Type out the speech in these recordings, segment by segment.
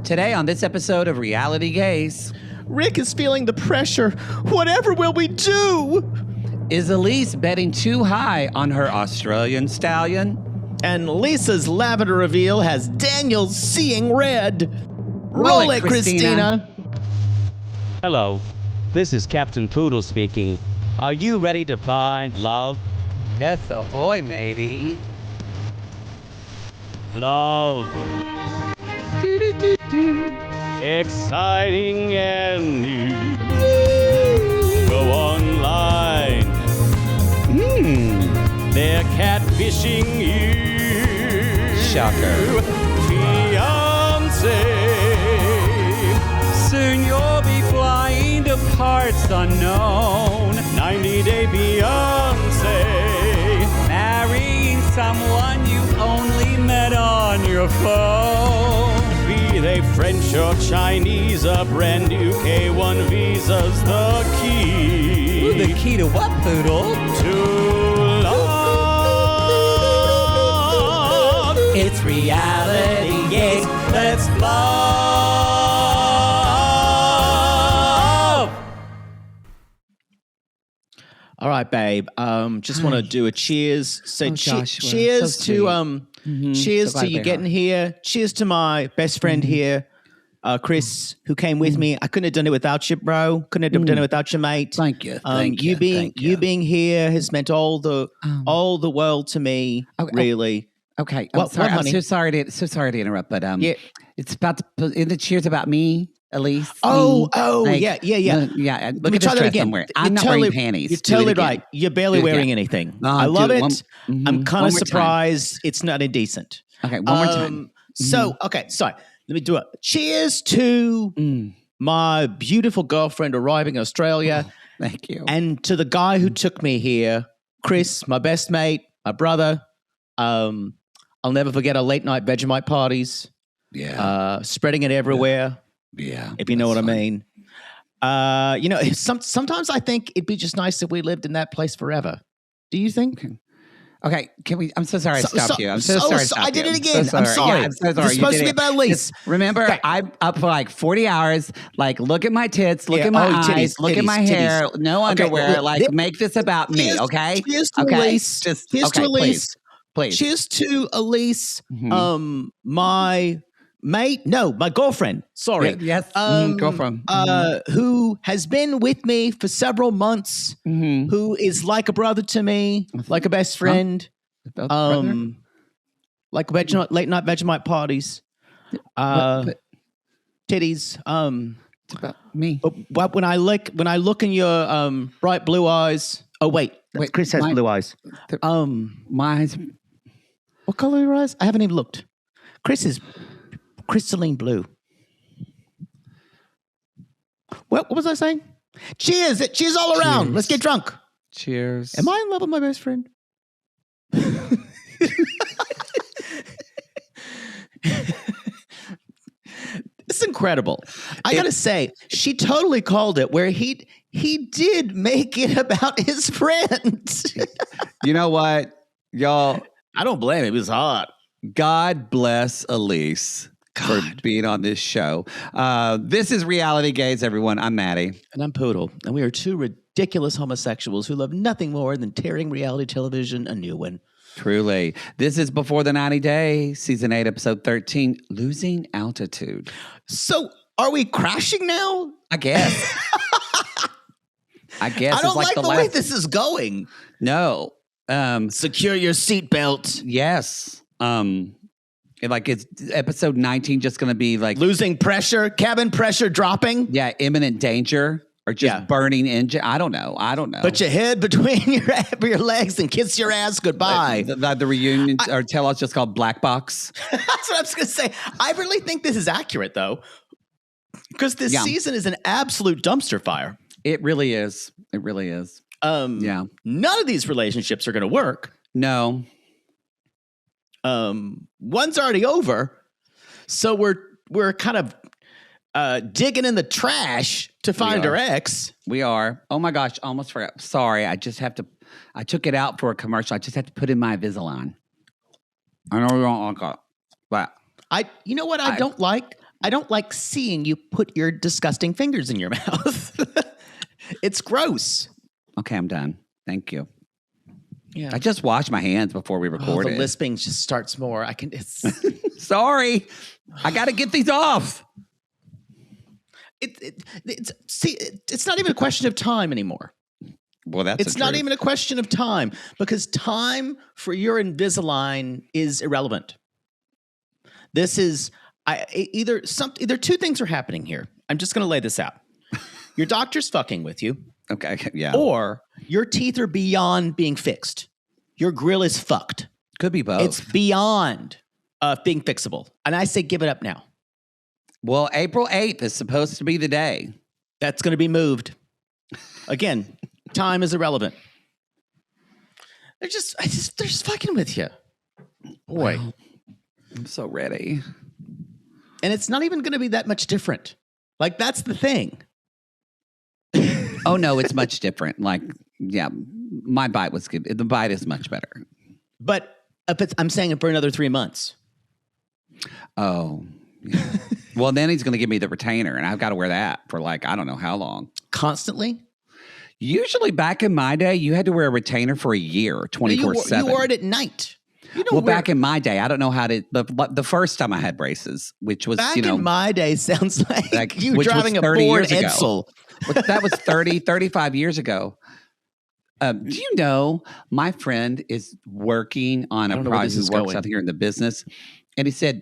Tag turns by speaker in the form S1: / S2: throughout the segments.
S1: Today on this episode of Reality Gays,
S2: Rick is feeling the pressure. Whatever will we do?
S1: is Elise betting too high on her Australian stallion?
S2: And Lisa's lavender reveal has Daniel seeing red. Roll it, Christina.
S3: Hello, this is Captain Poodle speaking. Are you ready to find love?
S1: Yes, ahoy, matey.
S3: Love. Exciting and new. Go online. They're catfishing you.
S1: Shocker.
S3: Fiance.
S1: Soon you'll be flying to parts unknown.
S3: 90-day Beyonce.
S1: Marrying someone you only met on your phone.
S3: Be they French or Chinese, a brand new K1 visa's the key.
S1: Ooh, the key to what, Poodle?
S3: To love.
S1: It's Reality Gays.
S3: Let's love.
S2: All right, babe. Just want to do a cheers. So
S1: Joshua,
S2: cheers
S1: so
S2: to cheers
S1: So
S2: to
S1: glad
S2: you
S1: they
S2: getting
S1: are.
S2: here. Cheers to my best friend here, Chris, who came with me. I couldn't have done it without you, bro. Couldn't have done it without you, mate.
S1: Thank you. Thank you.
S2: You being here has meant all the world to me. Really.
S1: Okay, I'm
S2: What,
S1: sorry. I'm
S2: honey?
S1: so sorry to interrupt, but
S2: Yeah.
S1: it's about to put in the cheers about me, Elise.
S2: Oh,
S1: me.
S2: yeah.
S1: Yeah.
S2: Let
S1: Look
S2: me
S1: at
S2: try
S1: this
S2: that
S1: dress
S2: again.
S1: I'm wearing.
S2: You're
S1: I'm not
S2: totally-
S1: wearing panties.
S2: You're
S1: Do it
S2: totally
S1: again.
S2: right. You're barely
S1: Do it
S2: wearing
S1: again.
S2: anything.
S1: No,
S2: I love
S1: do
S2: it.
S1: it.
S2: I'm kind
S1: One
S2: of
S1: more time.
S2: surprised it's not indecent.
S1: Okay, one more time.
S2: So, okay, sorry. Let me do it. Cheers to my beautiful girlfriend arriving in Australia
S1: Thank you.
S2: and to the guy who took me here, Chris, my best mate, my brother. I'll never forget our late night Vegemite parties,
S1: yeah.
S2: spreading it everywhere,
S1: Yeah.
S2: if you know what
S1: that's
S2: I mean. Sometimes I think it'd be just nice if we lived in that place forever. Do you think?
S1: Okay, can we? I'm so sorry I stopped you. I'm so sorry. I stopped
S2: I did
S1: you.
S2: it again.
S1: So
S2: I'm sorry.
S1: Yeah, I'm so sorry.
S2: It's supposed
S1: You
S2: to be
S1: did it.
S2: about Elise.
S1: Remember,
S2: Okay.
S1: I'm up for like 40 hours. Like, look at my tits, look at my eyes, look at my hair. No underwear.
S2: well,
S1: like, make this about me, okay?
S2: Cheers to
S1: okay,
S2: Elise.
S1: just
S2: Cheers to
S1: okay,
S2: Elise.
S1: please.
S2: Cheers to Elise,
S1: Mhm.
S2: my mate. No, my girlfriend. Sorry.
S1: Yes, girlfriend.
S2: Who has been with me for several months. Who is like a brother to me, like a best friend. Like late night Vegemite parties.
S1: But
S2: Titties.
S1: it's about me.
S2: But when I look in your bright blue eyes. Oh wait, Chris has blue eyes.
S1: My eyes.
S2: What color are your eyes? I haven't even looked. Chris is crystalline blue. What was I saying? Cheers! Cheers all around.
S1: Cheers.
S2: Let's get drunk.
S1: Cheers.
S2: Am I in love with my best friend? It's incredible. I gotta say, she totally called it. Where he did make it about his friend.
S1: You know what, y'all?
S2: I don't blame him. It was hot.
S1: God bless Elise for being on this show. This is Reality Gays, everyone. I'm Mattie.
S2: And I'm Poodle. And we are two ridiculous homosexuals who love nothing more than tearing reality television a new one.
S1: Truly. This is Before the 90 Day, Season 8, Episode 13, Losing Altitude.
S2: So are we crashing now?
S1: I guess. I guess.
S2: I don't
S1: it's
S2: like the way
S1: last...
S2: this is going.
S1: No.
S2: Secure your seatbelt.
S1: Yes. Like it's episode 19 just going to be like
S2: Losing pressure, cabin pressure dropping.
S1: yeah, imminent danger or just burning engine. I don't know.
S2: Put your head between your legs and kiss your ass goodbye.
S1: The reunion or tell us just called Black Box.
S2: That's what I was going to say. I really think this is accurate though, because this season is an absolute dumpster fire.
S1: It really is. It really is.
S2: None of these relationships are going to work.
S1: No.
S2: One's already over, so we're kind of digging in the trash to find her ex.
S1: We are. Oh my gosh, almost forgot. Sorry, I took it out for a commercial. I just have to put in my Invisalign. I know we don't like it, but
S2: You know what I don't like? I don't like seeing you put your disgusting fingers in your mouth. It's gross.
S1: Okay, I'm done. Thank you.
S2: Yeah.
S1: I just washed my hands before we recorded.
S2: The lisping just starts more. It's
S1: Sorry. I got to get these off.
S2: It's not even a question of time anymore.
S1: Well, it's
S2: not even a question of time because time for your Invisalign is irrelevant. This is either two things are happening here. I'm just going to lay this out. Your doctor's fucking with you.
S1: Okay, yeah.
S2: Or your teeth are beyond being fixed. Your grill is fucked.
S1: Could be both.
S2: It's beyond being fixable. And I say give it up now.
S1: Well, April 8th is supposed to be the day.
S2: That's going to be moved. Again, time is irrelevant. They're just fucking with you. Boy.
S1: Wow. I'm so ready.
S2: And it's not even going to be that much different. Like, that's the thing.
S1: Oh, no, it's much different. Like, yeah, my bite was good. The bite is much better.
S2: But I'm saying it for another 3 months.
S1: Oh, yeah. Well, then he's going to give me the retainer, and I've got to wear that for like, I don't know how long.
S2: Constantly?
S1: Usually back in my day, you had to wear a retainer for a year, 24/7.
S2: You wore it at night.
S1: Back in my day, I don't know how to, the first time I had braces, which was,
S2: back in my day sounds like you driving a Ford Edsel.
S1: That was 35 years ago. Do you know my friend is working on a project who works out here in the business, and he said,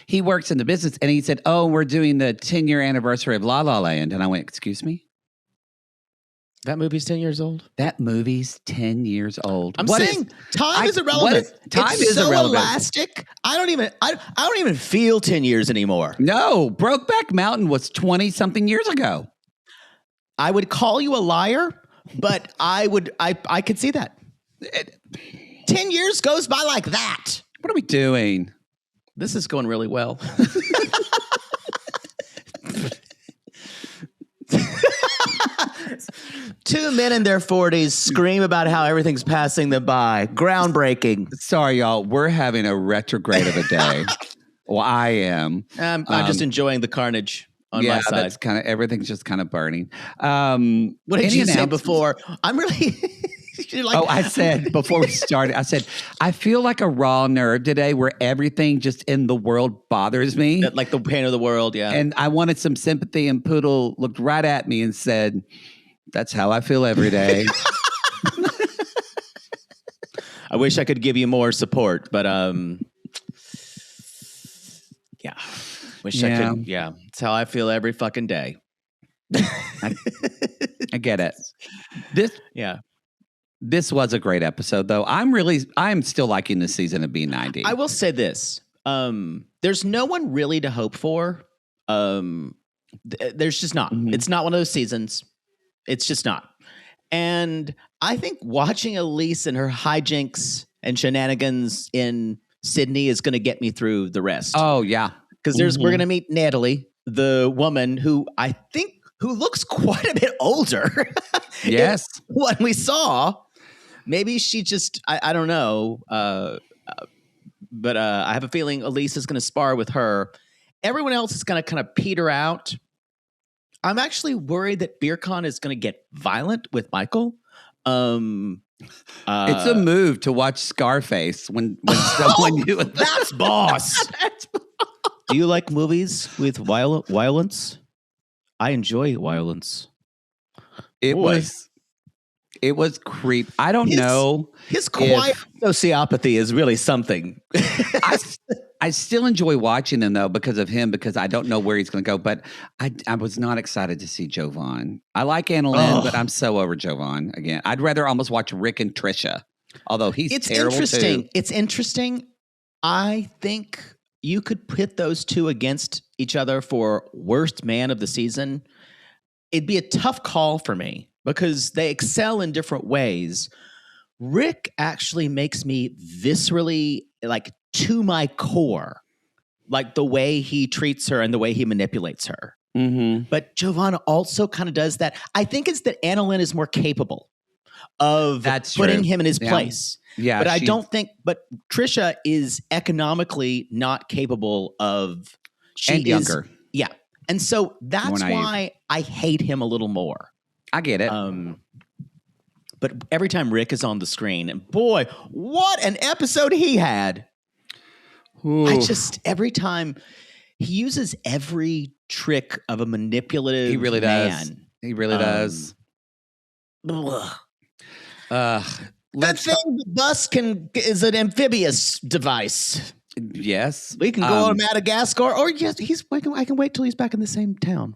S1: he works in the business, and he said, oh, we're doing the 10-year anniversary of La La Land. And I went, excuse me?
S2: That movie's 10 years old?
S1: That movie's 10 years old.
S2: I'm saying time is irrelevant.
S1: Time is so irrelevant.
S2: Elastic. I don't even feel 10 years anymore.
S1: No, Brokeback Mountain was 20-something years ago.
S2: I would call you a liar, but I could see that. 10 years goes by like that.
S1: What are we doing?
S2: This is going really well. Two men in their 40s scream about how everything's passing them by. Groundbreaking.
S1: Sorry, y'all. We're having a retrograde of a day. Well, I am.
S2: I'm just enjoying the carnage on my side.
S1: That's kind of, everything's just kind of burning.
S2: What did you say before? I'm really...
S1: I said before we started, I feel like a raw nerd today where everything just in the world bothers me.
S2: Like the pain of the world, yeah.
S1: And I wanted some sympathy, and Poodle looked right at me and said, that's how I feel every day.
S2: I wish I could give you more support, but yeah. Wish I could, yeah. It's how I feel every fucking day.
S1: I get it. This was a great episode, though. I'm still liking this season of B90.
S2: I will say this. There's no one really to hope for. There's just not. Mm-hmm. It's not one of those seasons. It's just not. And I think watching Elise and her hijinks and shenanigans in Sydney is going to get me through the rest.
S1: Oh, yeah.
S2: Because we're going to meet Natalie, the woman who looks quite a bit older.
S1: Yes.
S2: What we saw. Maybe she just, I don't know. But I have a feeling Elise is going to spar with her. Everyone else is going to kind of peter out. I'm actually worried that BeerCon is going to get violent with Michael.
S1: It's a move to watch Scarface when someone
S2: that's boss. Do you like movies with violence? I enjoy violence.
S1: It was creep. I don't know.
S2: His quiet sociopathy is really something.
S1: I still enjoy watching him, though, because of him, because I don't know where he's going to go. But I was not excited to see Jovan. I like Anna Lynn, but I'm so over Jovan again. I'd rather almost watch Rick and Trisha, although it's terrible too.
S2: It's interesting. I think you could pit those two against each other for worst man of the season. It'd be a tough call for me because they excel in different ways. Rick actually makes me viscerally, like, to my core, like the way he treats her and the way he manipulates her.
S1: Mm-hmm.
S2: But Jovan also kind of does that. I think it's that Anna Lynn is more capable. of
S1: That's
S2: putting
S1: true.
S2: him in his
S1: Yeah.
S2: place.
S1: Yeah,
S2: But I
S1: she-
S2: don't think, but Trisha is economically not capable of, she
S1: and
S2: is,
S1: younger.
S2: Yeah. And so that's
S1: naive.
S2: why I hate him a little more.
S1: I get it.
S2: But every time Rick is on the screen, and boy, what an episode he had. I just, every time he uses every trick of a manipulative
S1: He really does.
S2: man.
S1: He really does.
S2: Ugh.
S1: Let's
S2: The bus is an amphibious device.
S1: yes.
S2: We can go to Madagascar, or yes, I can wait till he's back in the same town.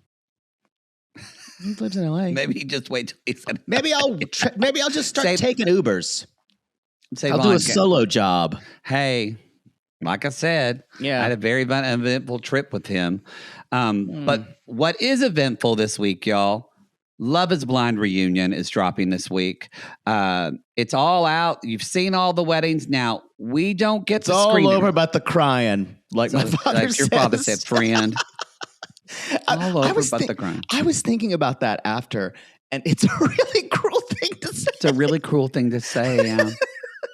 S2: He lives in LA.
S1: Maybe just wait till he said.
S2: Maybe I'll just start
S1: Save-
S2: taking Ubers.
S1: Save
S2: I'll do
S1: on-
S2: a solo job.
S1: Hey, like I said,
S2: Yeah.
S1: I had a very eventful trip with him. But what is eventful this week, y'all? Love is Blind reunion is dropping this week. It's all out. You've seen all the weddings. Now we don't get
S2: It's
S1: to
S2: all
S1: screen
S2: over
S1: it.
S2: about the crying, like my father
S1: Like your
S2: says.
S1: father said, friend. All over but the crying.
S2: I was thinking about that after, and it's a really cruel thing to say.
S1: It's a really cruel thing to say. Yeah.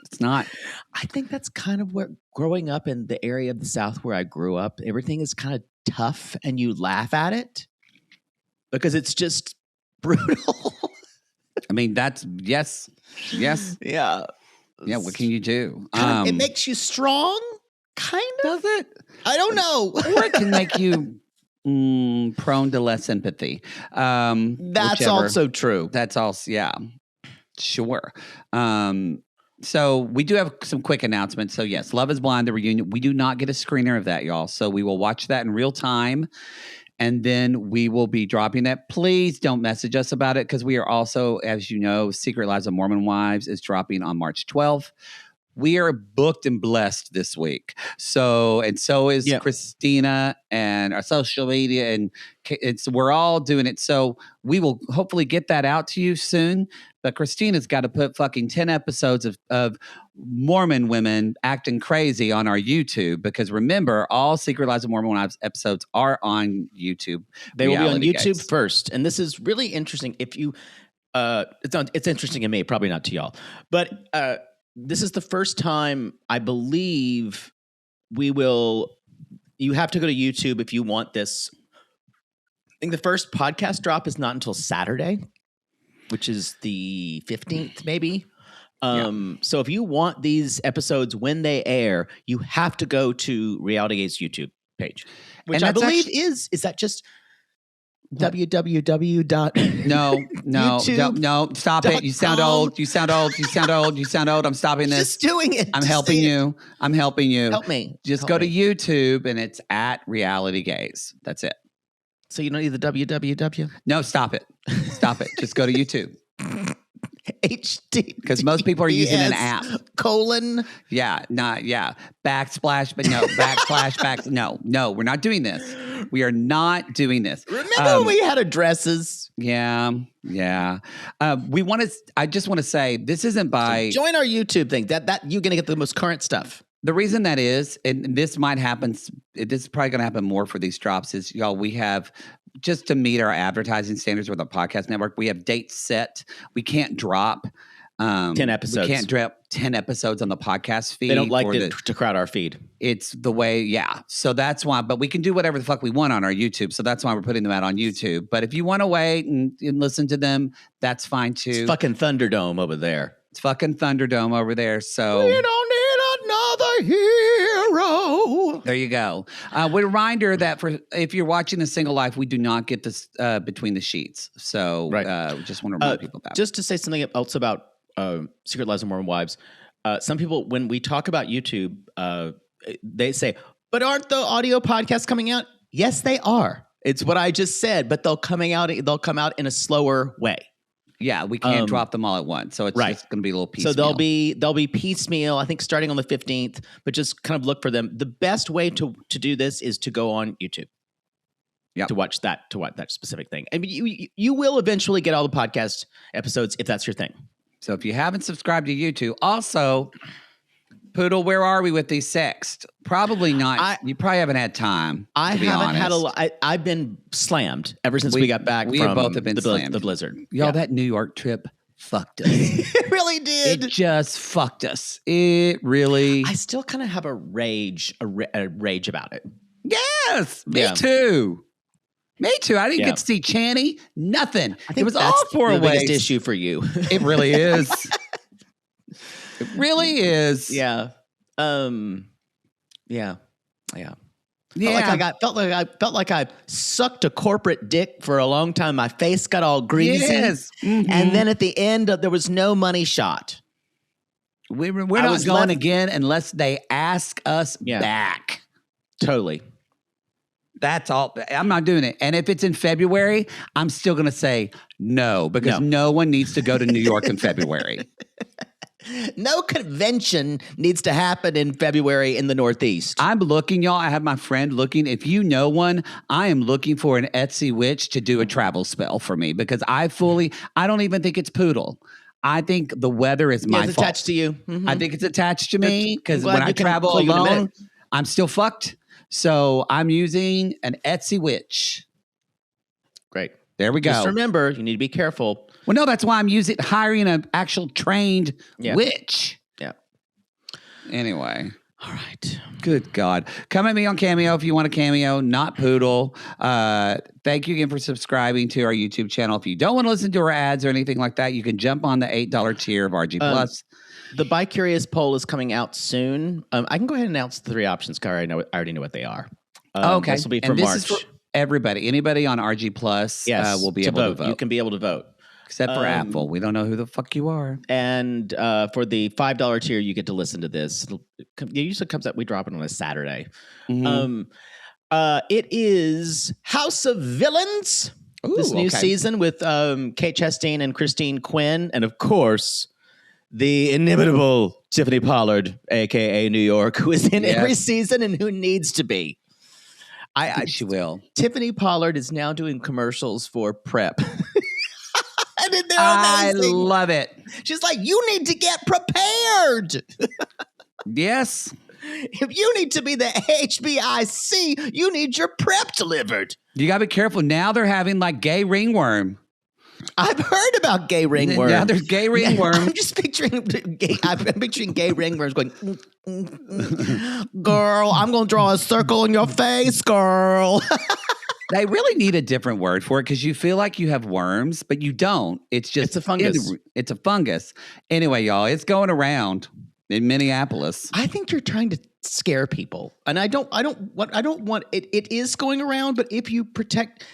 S1: It's not.
S2: I think that's kind of where growing up in the area of the South where I grew up, everything is kind of tough and you laugh at it because it's just brutal.
S1: I mean, that's yes.
S2: Yeah.
S1: Yeah. What can you do?
S2: It makes you strong, kind of.
S1: Does it?
S2: I don't know.
S1: Or it can make you prone to less empathy.
S2: That's
S1: Whichever.
S2: also true.
S1: That's also, yeah, sure. So we do have some quick announcements. So yes, Love is Blind, the reunion. We do not get a screener of that, y'all. So we will watch that in real time. And then we will be dropping that. Please don't message us about it because we are also, as you know, Secret Lives of Mormon Wives is dropping on March 12th. We are booked and blessed this week. So is Christina and our social media, and we're all doing it. So we will hopefully get that out to you soon. But Christina's got to put fucking 10 episodes of Mormon women acting crazy on our YouTube, because remember, all Secret Lives of Mormon Wives episodes are on YouTube.
S2: They will be on YouTube
S1: RealityGays.
S2: first. And this is really interesting. If you, it's interesting to me, probably not to y'all, but this is the first time I believe you have to go to YouTube if you want this. I think the first podcast drop is not until Saturday, which is the 15th, maybe. So if you want these episodes when they air, you have to go to RealityGays YouTube page, which
S1: And
S2: I
S1: that's
S2: believe is that just www.
S1: No,
S2: YouTube
S1: stop it. You sound
S2: .com.
S1: old. You sound old. I'm stopping this.
S2: Just doing it.
S1: I'm
S2: Just
S1: helping
S2: say it.
S1: you. I'm helping you.
S2: Help me.
S1: Just
S2: Help
S1: go to
S2: me.
S1: YouTube and it's at RealityGays. That's it.
S2: So you don't need the www.
S1: No, stop it. Stop it. Just go to YouTube.
S2: HD.
S1: Because most people are using an app.
S2: Colon.
S1: Yeah, backsplash, but no, back. No, we're not doing this. We are not doing this.
S2: Remember when we had addresses?
S1: Yeah. I just want to say this isn't by
S2: Join our YouTube thing. That you're gonna get the most current stuff.
S1: the reason that is, and this might happen. This is probably going to happen more for these drops. Is y'all, we have just to meet our advertising standards with our podcast network. We have dates set. We can't drop
S2: 10 episodes.
S1: We can't drop 10 episodes on the podcast feed.
S2: They don't like to crowd our feed.
S1: It's the way, yeah. So that's why, but we can do whatever the fuck we want on our YouTube. So that's why we're putting them out on YouTube. But if you want to wait and listen to them, that's fine too.
S2: It's fucking Thunderdome over there.
S1: It's fucking Thunderdome over there. So
S2: We don't need another hero.
S1: there you go. Reminder that if you're watching A Single Life, we do not get this between the sheets. So just want to remind people of that.
S2: Just to say something else about Secret Lives of Mormon Wives. Some people, when we talk about YouTube, they say, but aren't the audio podcasts coming out? Yes, they are. It's what I just said, but they'll come out in a slower way.
S1: Yeah, we can't drop them all at once. So it's just going to be a little piecemeal.
S2: So they'll be piecemeal, I think, starting on the 15th, but just kind of look for them. The best way to do this is to go on YouTube.
S1: Yep.
S2: To watch that specific thing. I mean, you will eventually get all the podcast episodes if that's your thing.
S1: So if you haven't subscribed to YouTube, also, Poodle, where are we with these sexts? Probably not. You probably haven't had time.
S2: I
S1: to be
S2: haven't had a
S1: honest.
S2: lot. I've been slammed ever since we got back
S1: we
S2: from
S1: both have been slammed.
S2: the blizzard.
S1: Y'all, that New York trip fucked us.
S2: It really did.
S1: It just fucked us. It really.
S2: I still kind of have a rage about it.
S1: Yes, me
S2: Yeah.
S1: too. Me too. I didn't
S2: Yeah.
S1: get to see Channy. Nothing.
S2: I think
S1: it was
S2: that's
S1: all for
S2: the
S1: a
S2: biggest
S1: waste.
S2: issue for you.
S1: It really is. It really is.
S2: Yeah. Yeah.
S1: Yeah.
S2: Felt like I sucked a corporate dick for a long time. My face got all greasy.
S1: Yes. Mhm.
S2: And then at the end, there was no money shot.
S1: We're
S2: I
S1: not
S2: was
S1: going
S2: left-
S1: again unless they ask us
S2: Yeah.
S1: back.
S2: Totally.
S1: That's all. I'm not doing it. And if it's in February, I'm still going to say no because no one needs to go to New York in February.
S2: No convention needs to happen in February in the Northeast.
S1: I'm looking, y'all. I have my friend looking. If you know one, I am looking for an Etsy witch to do a travel spell for me because I don't even think it's poodle. I think the weather is my
S2: it's
S1: fault.
S2: attached to you. Mhm.
S1: I think it's attached to me because
S2: I'm glad
S1: when I
S2: you can
S1: travel
S2: fully admit
S1: alone,
S2: it.
S1: I'm still fucked. So I'm using an Etsy witch.
S2: Great.
S1: There we go.
S2: Just remember, you need to be careful.
S1: Well, no, that's why I'm hiring an actual trained witch.
S2: Yeah.
S1: Anyway.
S2: All right.
S1: Good God. Come at me on Cameo if you want a Cameo, not Poodle. Thank you again for subscribing to our YouTube channel. If you don't want to listen to our ads or anything like that, you can jump on the $8 tier of RG Plus.
S2: The Bi-Curious poll is coming out soon. I can go ahead and announce the 3 options, because I already know what they are.
S1: Okay.
S2: This will be for
S1: and this
S2: March.
S1: is for everybody. Anybody on RG Plus will be able to vote.
S2: You can be able to vote.
S1: Except for Apple. We don't know who the fuck you are.
S2: And for the $5 tier, you get to listen to this. It usually comes out, we drop it on a Saturday.
S1: Mhm.
S2: It is House of Villains, this new season with Kate Chastain and Christine Quinn. And of course, the inimitable Tiffany Pollard, a.k.a. New York, who is in every season and who needs to be.
S1: I think she will.
S2: Tiffany Pollard is now doing commercials for PrEP. And they're
S1: I
S2: amazing.
S1: love it.
S2: She's like, you need to get prepared.
S1: Yes.
S2: If you need to be the HBIC, you need your PrEP delivered.
S1: You got to be careful. Now they're having like gay ringworm.
S2: I've heard about gay ringworm.
S1: Now there's gay ringworm.
S2: I'm just picturing I'm picturing gay ringworms going, girl, I'm going to draw a circle in your face, girl.
S1: They really need a different word for it because you feel like you have worms, but you don't. It's just
S2: It's a fungus.
S1: It's a fungus. Anyway, y'all, it's going around in Minneapolis.
S2: I think you're trying to scare people, and I don't want it. It is going around, but if you protect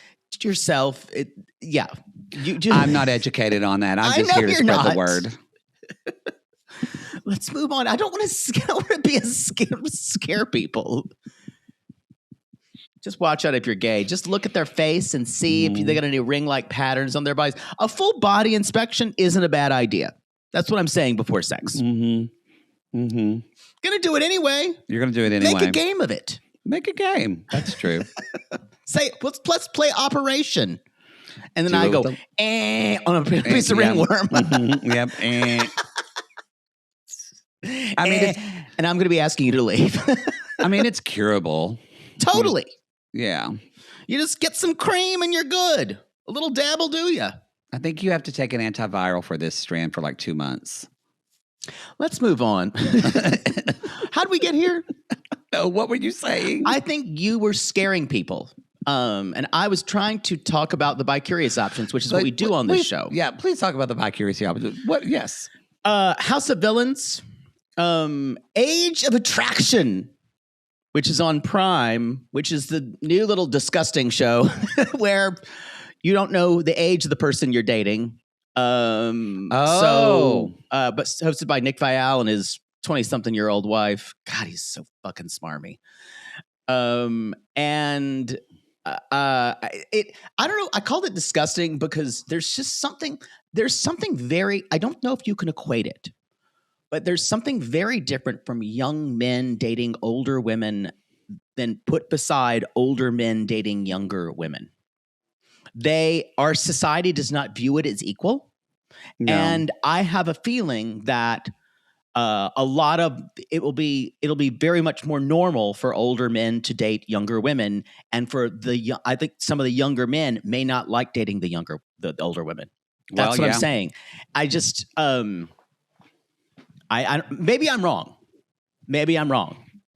S2: yourself,
S1: I'm not educated on that. I'm
S2: I
S1: just
S2: know
S1: here to
S2: you're
S1: spread
S2: not.
S1: the word.
S2: Let's move on. I don't want to be a scare people. Just watch out if you're gay. Just look at their face and see if they got any ring-like patterns on their bodies. A full body inspection isn't a bad idea. That's what I'm saying before sex.
S1: Mm-hmm. Mm-hmm.
S2: Gonna do it anyway.
S1: You're going to do it anyway.
S2: Make a game of it.
S1: Make a game. That's true.
S2: Say, let's play Operation. And then
S1: Do
S2: I
S1: it
S2: go,
S1: with
S2: on a piece of ringworm.
S1: Mhm. Yep. I mean,
S2: And I'm going to be asking you to leave.
S1: it's curable.
S2: Totally.
S1: Yeah.
S2: You just get some cream and you're good. A little dab will do you.
S1: I think you have to take an antiviral for this strand for like 2 months.
S2: Let's move on. How'd we get here?
S1: What were you saying?
S2: I think you were scaring people. And I was trying to talk about the bi-curious options, which is what we do on this show.
S1: Yeah, please talk about the bi-curious options. What? Yes.
S2: House of Villains, Age of Attraction, which is on Prime, which is the new little disgusting show where you don't know the age of the person you're dating. But hosted by Nick Viall and his 20-something-year-old wife. God, he's so fucking smarmy. I don't know. I called it disgusting because there's something very, I don't know if you can equate it, but there's something very different from young men dating older women than put beside older men dating younger women. Our society does not view it as equal.
S1: No.
S2: And I have a feeling that a lot of it'll be very much more normal for older men to date younger women, and for I think some of the younger men may not like dating the older women. That's what I'm saying. I just, I maybe I'm wrong.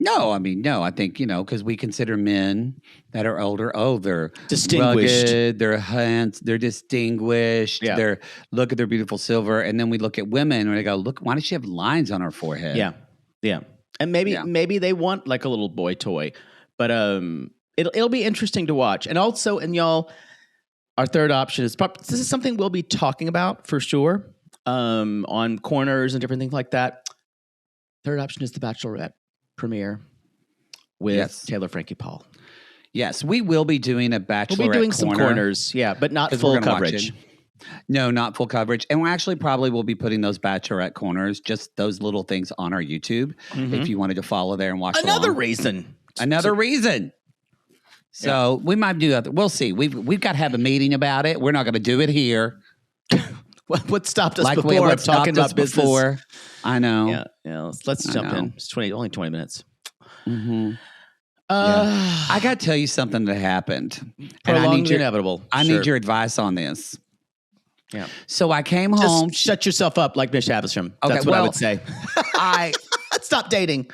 S1: No, I mean, no. I think, because we consider men that are older, they're
S2: Distinguished.
S1: rugged, they're distinguished.
S2: Yeah.
S1: Look at their beautiful silver, and then we look at women and we go, look, why does she have lines on her forehead?
S2: Yeah. And maybe they want like a little boy toy, but it'll be interesting to watch. And also, and y'all, our third option is this is something we'll be talking about for sure, on corners and different things like that. Third option is the Bachelorette premiere with Taylor Frankie Paul.
S1: Yes, we will be doing a Bachelorette
S2: We'll be doing
S1: corner,
S2: some corners, but not full coverage.
S1: No, not full coverage. And we actually probably will be putting those Bachelorette corners, just those little things on our YouTube, if you wanted to follow there and watch
S2: Another
S1: along.
S2: reason.
S1: So we might do that. We'll see. We've got to have a meeting about it. We're not going to do it here.
S2: What stopped us
S1: like
S2: before?
S1: What
S2: talking about business.
S1: Before. I know.
S2: Yeah. Let's jump in. It's only 20 minutes.
S1: Mm-hmm. I got to tell you something that happened.
S2: And I need inevitable.
S1: I need your advice on this.
S2: Yeah.
S1: So I came home.
S2: Just shut yourself up like Mish Havisham.
S1: Okay,
S2: That's what I would say. Stop dating.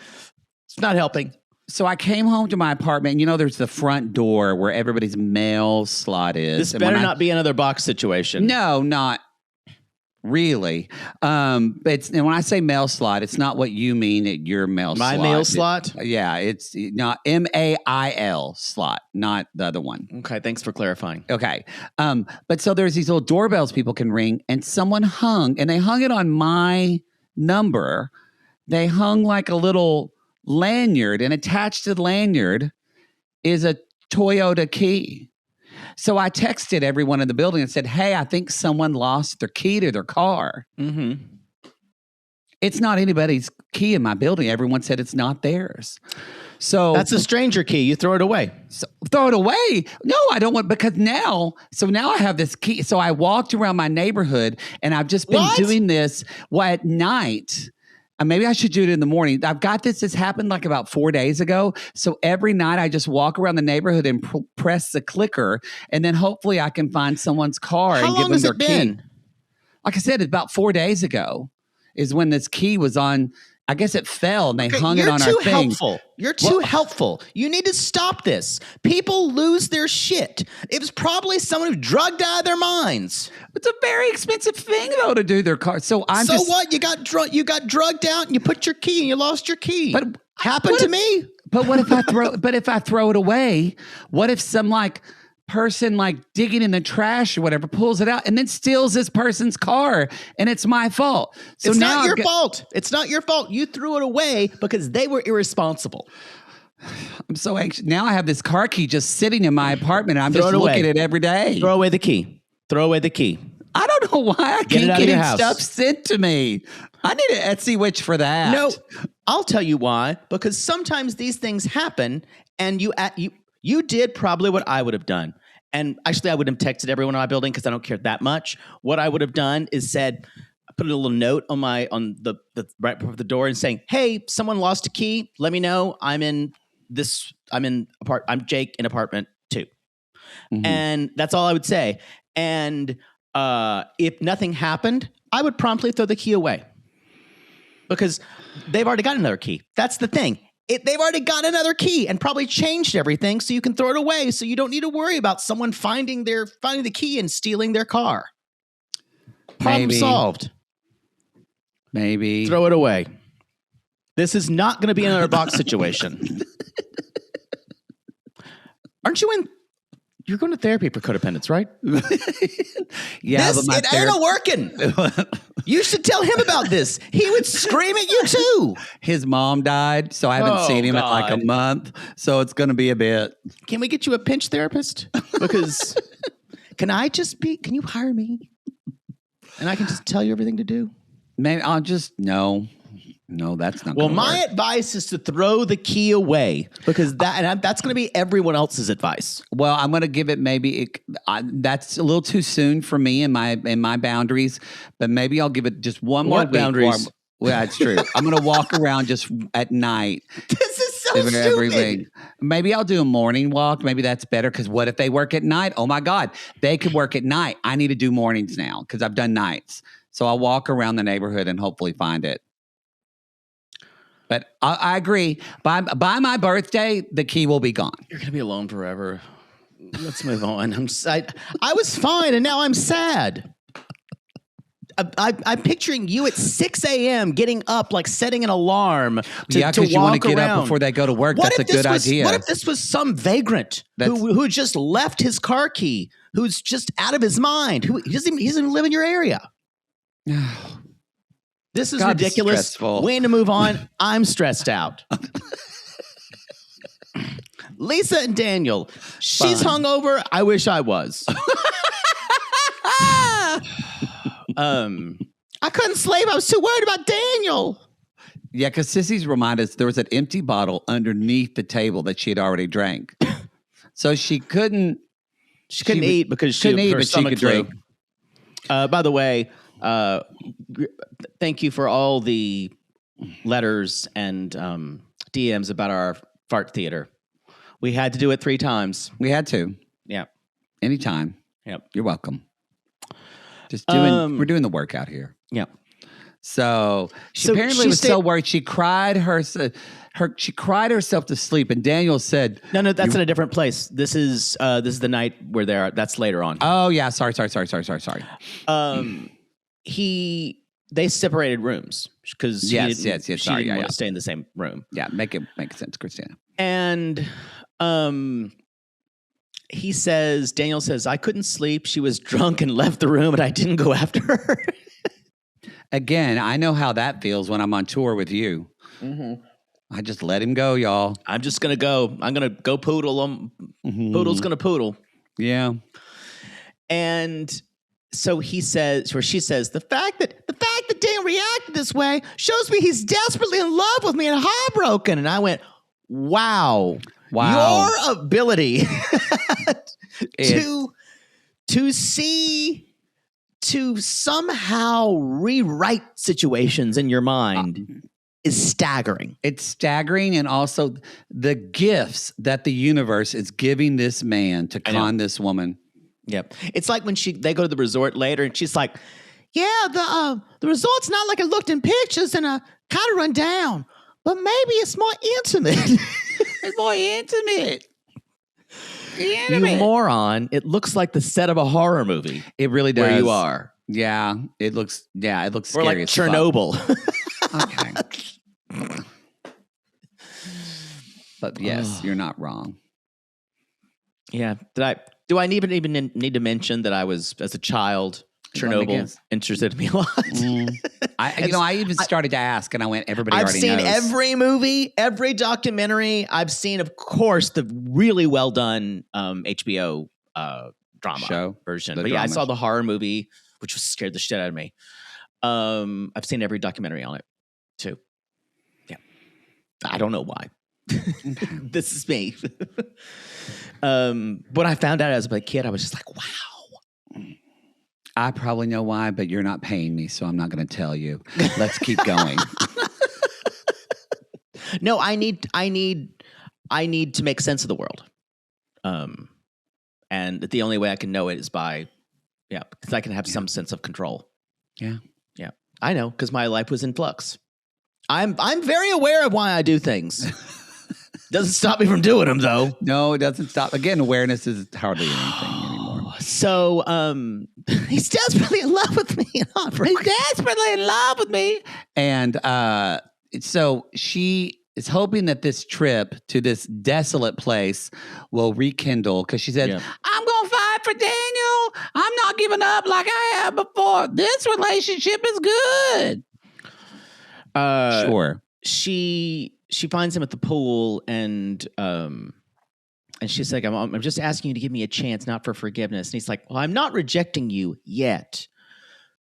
S2: It's not helping.
S1: So I came home to my apartment. There's the front door where everybody's mail slot is.
S2: This better not be another box situation.
S1: No, not really. And when I say mail slot, it's not what you mean at your mail slot.
S2: My mail slot?
S1: Yeah, it's not MAIL slot, not the other one.
S2: Okay, thanks for clarifying.
S1: Okay. But so there's these little doorbells people can ring, and someone hung, and they hung it on my number. They hung like a little lanyard, and attached to the lanyard is a Toyota key. So I texted everyone in the building and said, hey, I think someone lost their key to their car.
S2: Mm-hmm.
S1: It's not anybody's key in my building. Everyone said it's not theirs. So
S2: that's a stranger key. You throw it away.
S1: So, throw it away? No, I don't want, because now I have this key. So I walked around my neighborhood, and I've just been doing this at night. Maybe I should do it in the morning. I've got this. This happened like about 4 days ago. So every night I just walk around the neighborhood and press the clicker, and then hopefully I can find someone's car and give them their key. Like I said, about 4 days ago is when this key was on. I guess it fell and they hung it on our thing.
S2: You're too helpful. You need to stop this. People lose their shit. It was probably someone who drugged out of their minds.
S1: It's a very expensive thing, though, to do their car. So
S2: what? You got drugged out and you put your key and you lost your key. But happened to me.
S1: But what if I throw? But if I throw it away, what if some person digging in the trash or whatever pulls it out and then steals this person's car, and it's my fault? So
S2: it's
S1: now
S2: not your fault. It's not your fault. You threw it away because they were irresponsible.
S1: I'm so anxious. Now I have this car key just sitting in my apartment, and I'm just looking at it every day.
S2: Throw away the key.
S1: I don't know why I keep getting stuff sent to me. I need an Etsy witch for that.
S2: No, I'll tell you why. Because sometimes these things happen, and you did probably what I would have done. And actually, I would have texted everyone in my building because I don't care that much. What I would have done is put a little note on the right before the door and saying, "Hey, someone lost a key. Let me know. I'm Jake in apartment 2." Mm-hmm. And that's all I would say. And if nothing happened, I would promptly throw the key away because they've already got another key. That's the thing. They've already got another key and probably changed everything, so you can throw it away. So you don't need to worry about someone finding the key and stealing their car. Problem solved.
S1: Maybe.
S2: Throw it away. This is not going to be another box situation. Aren't you in? You're going to therapy for codependence, right?
S1: Yeah,
S2: it ain't working. You should tell him about this. He would scream at you too.
S1: His mom died, so I haven't seen him in like a month. So it's going to be a bit.
S2: Can we get you a pinch therapist? Because can you hire me? And I can just tell you everything to do?
S1: Maybe I'll just, no, that's not.
S2: Well, my advice is to throw the key away because that's going to be everyone else's advice.
S1: Well, I'm going to give it that's a little too soon for me in my boundaries, but maybe I'll give it just one more week.
S2: Boundaries?
S1: Well, that's true. I'm going to walk around just at night.
S2: This is so stupid.
S1: Maybe I'll do a morning walk. Maybe that's better because what if they work at night? Oh my God, they could work at night. I need to do mornings now because I've done nights. So I'll walk around the neighborhood and hopefully find it. But I agree. By my birthday, the key will be gone.
S2: You're gonna be alone forever. Let's move on. I was fine, and now I'm sad. I'm picturing you at 6 a.m. getting up, like setting an alarm to
S1: because you want to get up before they go to work. That's a good idea.
S2: What if this was some vagrant who just left his car key, who's just out of his mind, who he doesn't even live in your area? This is ridiculous.
S1: Stressful.
S2: We need to move on. I'm stressed out. Lisa and Daniel. She's hungover. I wish I was. I couldn't sleep. I was too worried about Daniel.
S1: Yeah, because Sissy's reminded us there was an empty bottle underneath the table that she had already drank. So she couldn't
S2: eat because her stomach could drink. By the way, thank you for all the letters and DMs about our fart theater. We had to do it 3 times.
S1: We had to.
S2: Yeah.
S1: Anytime.
S2: Yep.
S1: You're welcome. Just doing, we're doing the work out here.
S2: Yeah.
S1: So she apparently was so worried. She cried she cried herself to sleep. And Daniel said,
S2: "No, that's in a different place. This is the night where that's later on."
S1: Oh yeah, sorry.
S2: They separated rooms because she didn't want to stay in the same room.
S1: Yeah, make sense, Christina.
S2: And Daniel says, I couldn't sleep. She was drunk and left the room, and I didn't go after her.
S1: Again, I know how that feels when I'm on tour with you. Mm-hmm. I just let him go, y'all.
S2: I'm just going to go. I'm going to go poodle. Poodle's going to poodle.
S1: Yeah.
S2: And so she says, the fact that Daniel reacted this way shows me he's desperately in love with me and heartbroken. And I went, wow. Your ability to somehow rewrite situations in your mind is staggering.
S1: It's staggering, and also the gifts that the universe is giving this man to con this woman.
S2: Yep. It's like when they go to the resort later and she's like, yeah, the resort's not like it looked in pictures and kind of run down, but maybe it's more intimate.
S1: It's more intimate.
S2: You moron. It looks like the set of a horror movie.
S1: It really does.
S2: Where you are.
S1: Yeah. It looks scary.
S2: Or like Chernobyl.
S1: Okay. But yes, you're not wrong.
S2: Yeah. Do I even need to mention that I was, as a child, Chernobyl interested me a lot?
S1: I even started to ask, and I went, everybody already knows.
S2: I've seen every movie, every documentary. I've seen, of course, the really well done HBO drama
S1: show
S2: version. But yeah, I saw the horror movie, which scared the shit out of me. I've seen every documentary on it too. Yeah, I don't know why. This is me. When I found out as a kid, I was just like, wow.
S1: I probably know why, but you're not paying me, so I'm not going to tell you. Let's keep going.
S2: No, I need to make sense of the world. And the only way I can know it is because I can have some sense of control.
S1: Yeah.
S2: Yeah. I know, because my life was in flux. I'm very aware of why I do things. Doesn't stop me from doing them, though.
S1: No, it doesn't stop. Again, awareness is hardly anything anymore.
S2: So, he's desperately in love with me.
S1: He's desperately in love with me. And so she is hoping that this trip to this desolate place will rekindle, because she said, I'm going to fight for Daniel. I'm not giving up like I have before. This relationship is good. Sure.
S2: She finds him at the pool, and she's like, I'm just asking you to give me a chance, not for forgiveness. And he's like, well, I'm not rejecting you yet.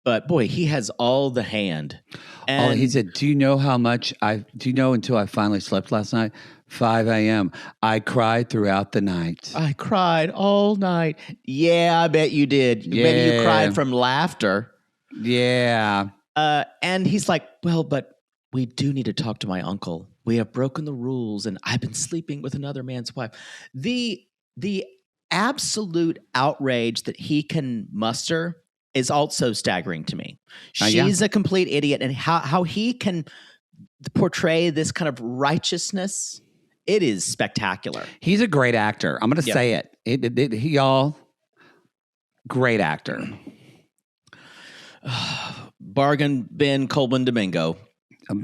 S2: But boy, he has all the hand. And
S1: he said, do you know until I finally slept last night? 5 a.m. I cried throughout the night.
S2: I cried all night. Yeah, I bet you did.
S1: Yeah.
S2: Maybe you cried from laughter.
S1: Yeah.
S2: And he's like, well, but we do need to talk to my uncle. we have broken the rules and I've been sleeping with another man's wife. The absolute outrage that he can muster is also staggering to me. She's a complete idiot, and how he can portray this kind of righteousness, it is spectacular.
S1: He's a great actor. I'm going to say it. Y'all, great actor.
S2: Bargain bin Colvin Domingo.
S1: I'm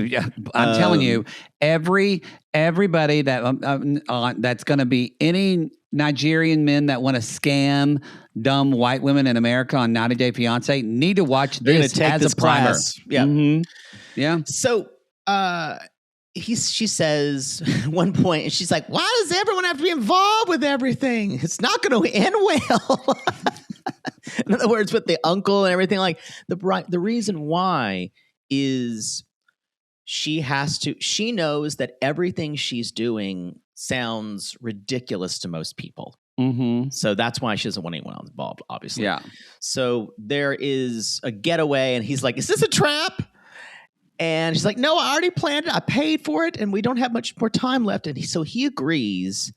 S1: telling you, everybody that that's going to be any Nigerian men that want to scam dumb white women in America on 90 Day Fiance need to watch this as a primer.
S2: Class. Yeah.
S1: Mm-hmm. Yeah.
S2: So she says at one point, and she's like, why does everyone have to be involved with everything? It's not going to end well. In other words, with the uncle and everything, like the reason why is she knows that everything she's doing sounds ridiculous to most people.
S1: Mm-hmm.
S2: So that's why she doesn't want anyone else involved, obviously.
S1: Yeah.
S2: So there is a getaway, and he's like, is this a trap? And she's like, no, I already planned it. I paid for it, and we don't have much more time left. And so he agrees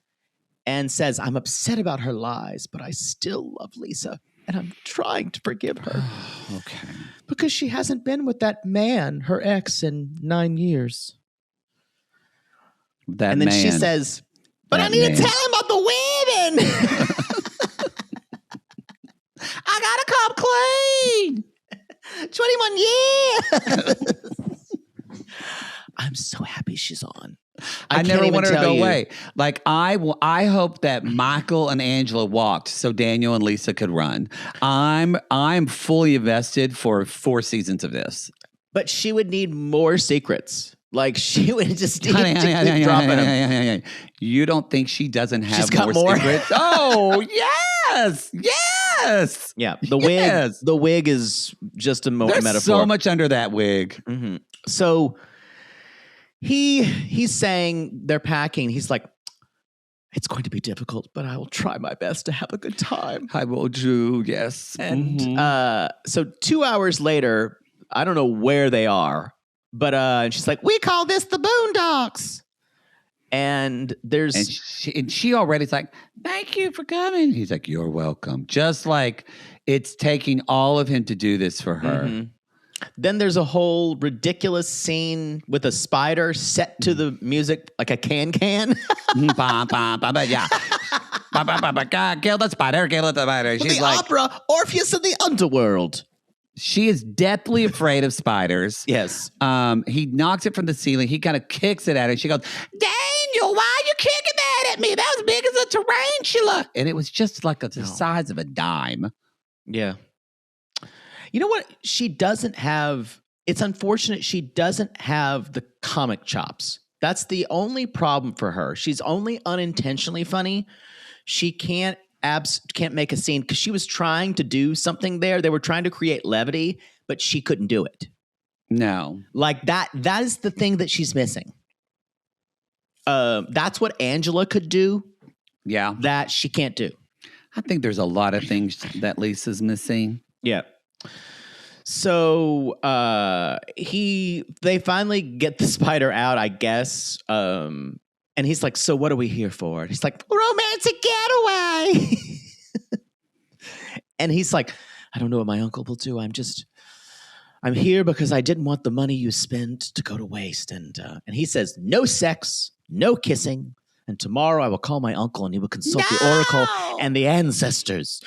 S2: and says, I'm upset about her lies, but I still love Lisa, and I'm trying to forgive her.
S1: Okay.
S2: Because she hasn't been with that man, her ex, in 9 years.
S1: And
S2: then she says, but I need to tell him about the women. I gotta come clean. 21 years. I'm so happy she's on.
S1: I never want her to go away. Like I hope that Michael and Angela walked so Daniel and Lisa could run. I'm fully invested for 4 seasons of this.
S2: But she would need more secrets. Like she would just need to keep dropping them.
S1: You don't think she doesn't have
S2: She's got more
S1: secrets? Oh yes, yes.
S2: Yeah, the wig is just a
S1: There's
S2: metaphor.
S1: So much under that wig.
S2: Mm-hmm. So he's saying they're packing. He's like, it's going to be difficult, but I will try my best to have a good time.
S1: I will do. Yes.
S2: And so 2 hours later, I don't know where they are. But she's like, we call this the Boondocks. And there's...
S1: And she already's like, thank you for coming. He's like, you're welcome. Just like it's taking all of him to do this for her.
S2: Mm-hmm. Then there's a whole ridiculous scene with a spider set to the music like a can. Yeah.
S1: Kill the spider, kill the spider.
S2: She's like... opera, Orpheus of the Underworld.
S1: She is deathly afraid of spiders.
S2: Yes.
S1: He knocks it from the ceiling. He kind of kicks it at her. She goes, Daniel, why are you kicking that at me? That was big as a tarantula. And it was just like the size of a dime.
S2: Yeah. You know what? She doesn't have... It's unfortunate she doesn't have the comic chops. That's the only problem for her. She's only unintentionally funny. She can't make a scene because she was trying to do something there. They were trying to create levity, but she couldn't do it.
S1: No.
S2: Like that is the thing that she's missing. That's what Angela could do.
S1: Yeah.
S2: That she can't do.
S1: I think there's a lot of things that Lisa's missing.
S2: Yeah. So they finally get the spider out, I guess. And he's like, so what are we here for? And he's like, romantic getaway. And he's like, I don't know what my uncle will do. I'm here because I didn't want the money you spent to go to waste. And he says, no sex, no kissing. And tomorrow I will call my uncle and he will consult the oracle and the ancestors.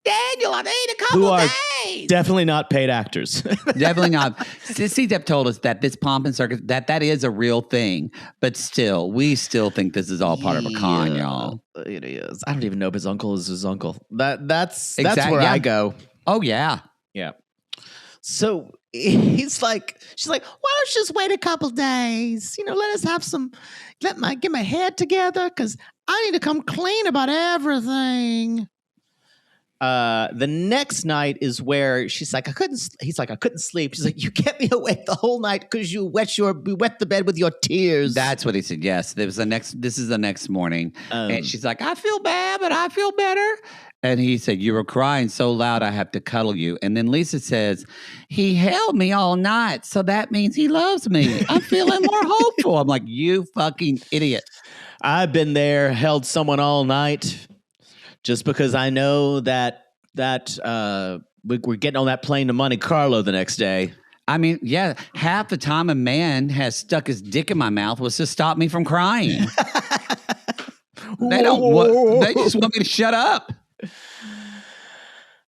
S1: Daniel, I need a couple days.
S2: Definitely not paid actors.
S1: Definitely not. C-Dep told us that this pomp and circus, that is a real thing. But still, we still think this is all part of a con, y'all.
S2: It is. I don't even know if his uncle is his uncle. That's where I go.
S1: Oh, yeah.
S2: Yeah. So she's like, why don't you just wait a couple days? Let us have get my head together because I need to come clean about everything. The next night is where she's like, he's like, I couldn't sleep. She's like, you kept me awake the whole night because you wet the bed with your tears.
S1: That's what he said. Yes. This is the next morning. And she's like, I feel bad, but I feel better. And he said, you were crying so loud, I have to cuddle you. And then Lisa says, he held me all night. So that means he loves me. I'm feeling more hopeful. I'm like, you fucking idiot.
S2: I've been there, held someone all night. Just because I know that we're getting on that plane to Monte Carlo the next day.
S1: I mean, yeah, half the time a man has stuck his dick in my mouth was to stop me from crying. They just want me to shut up.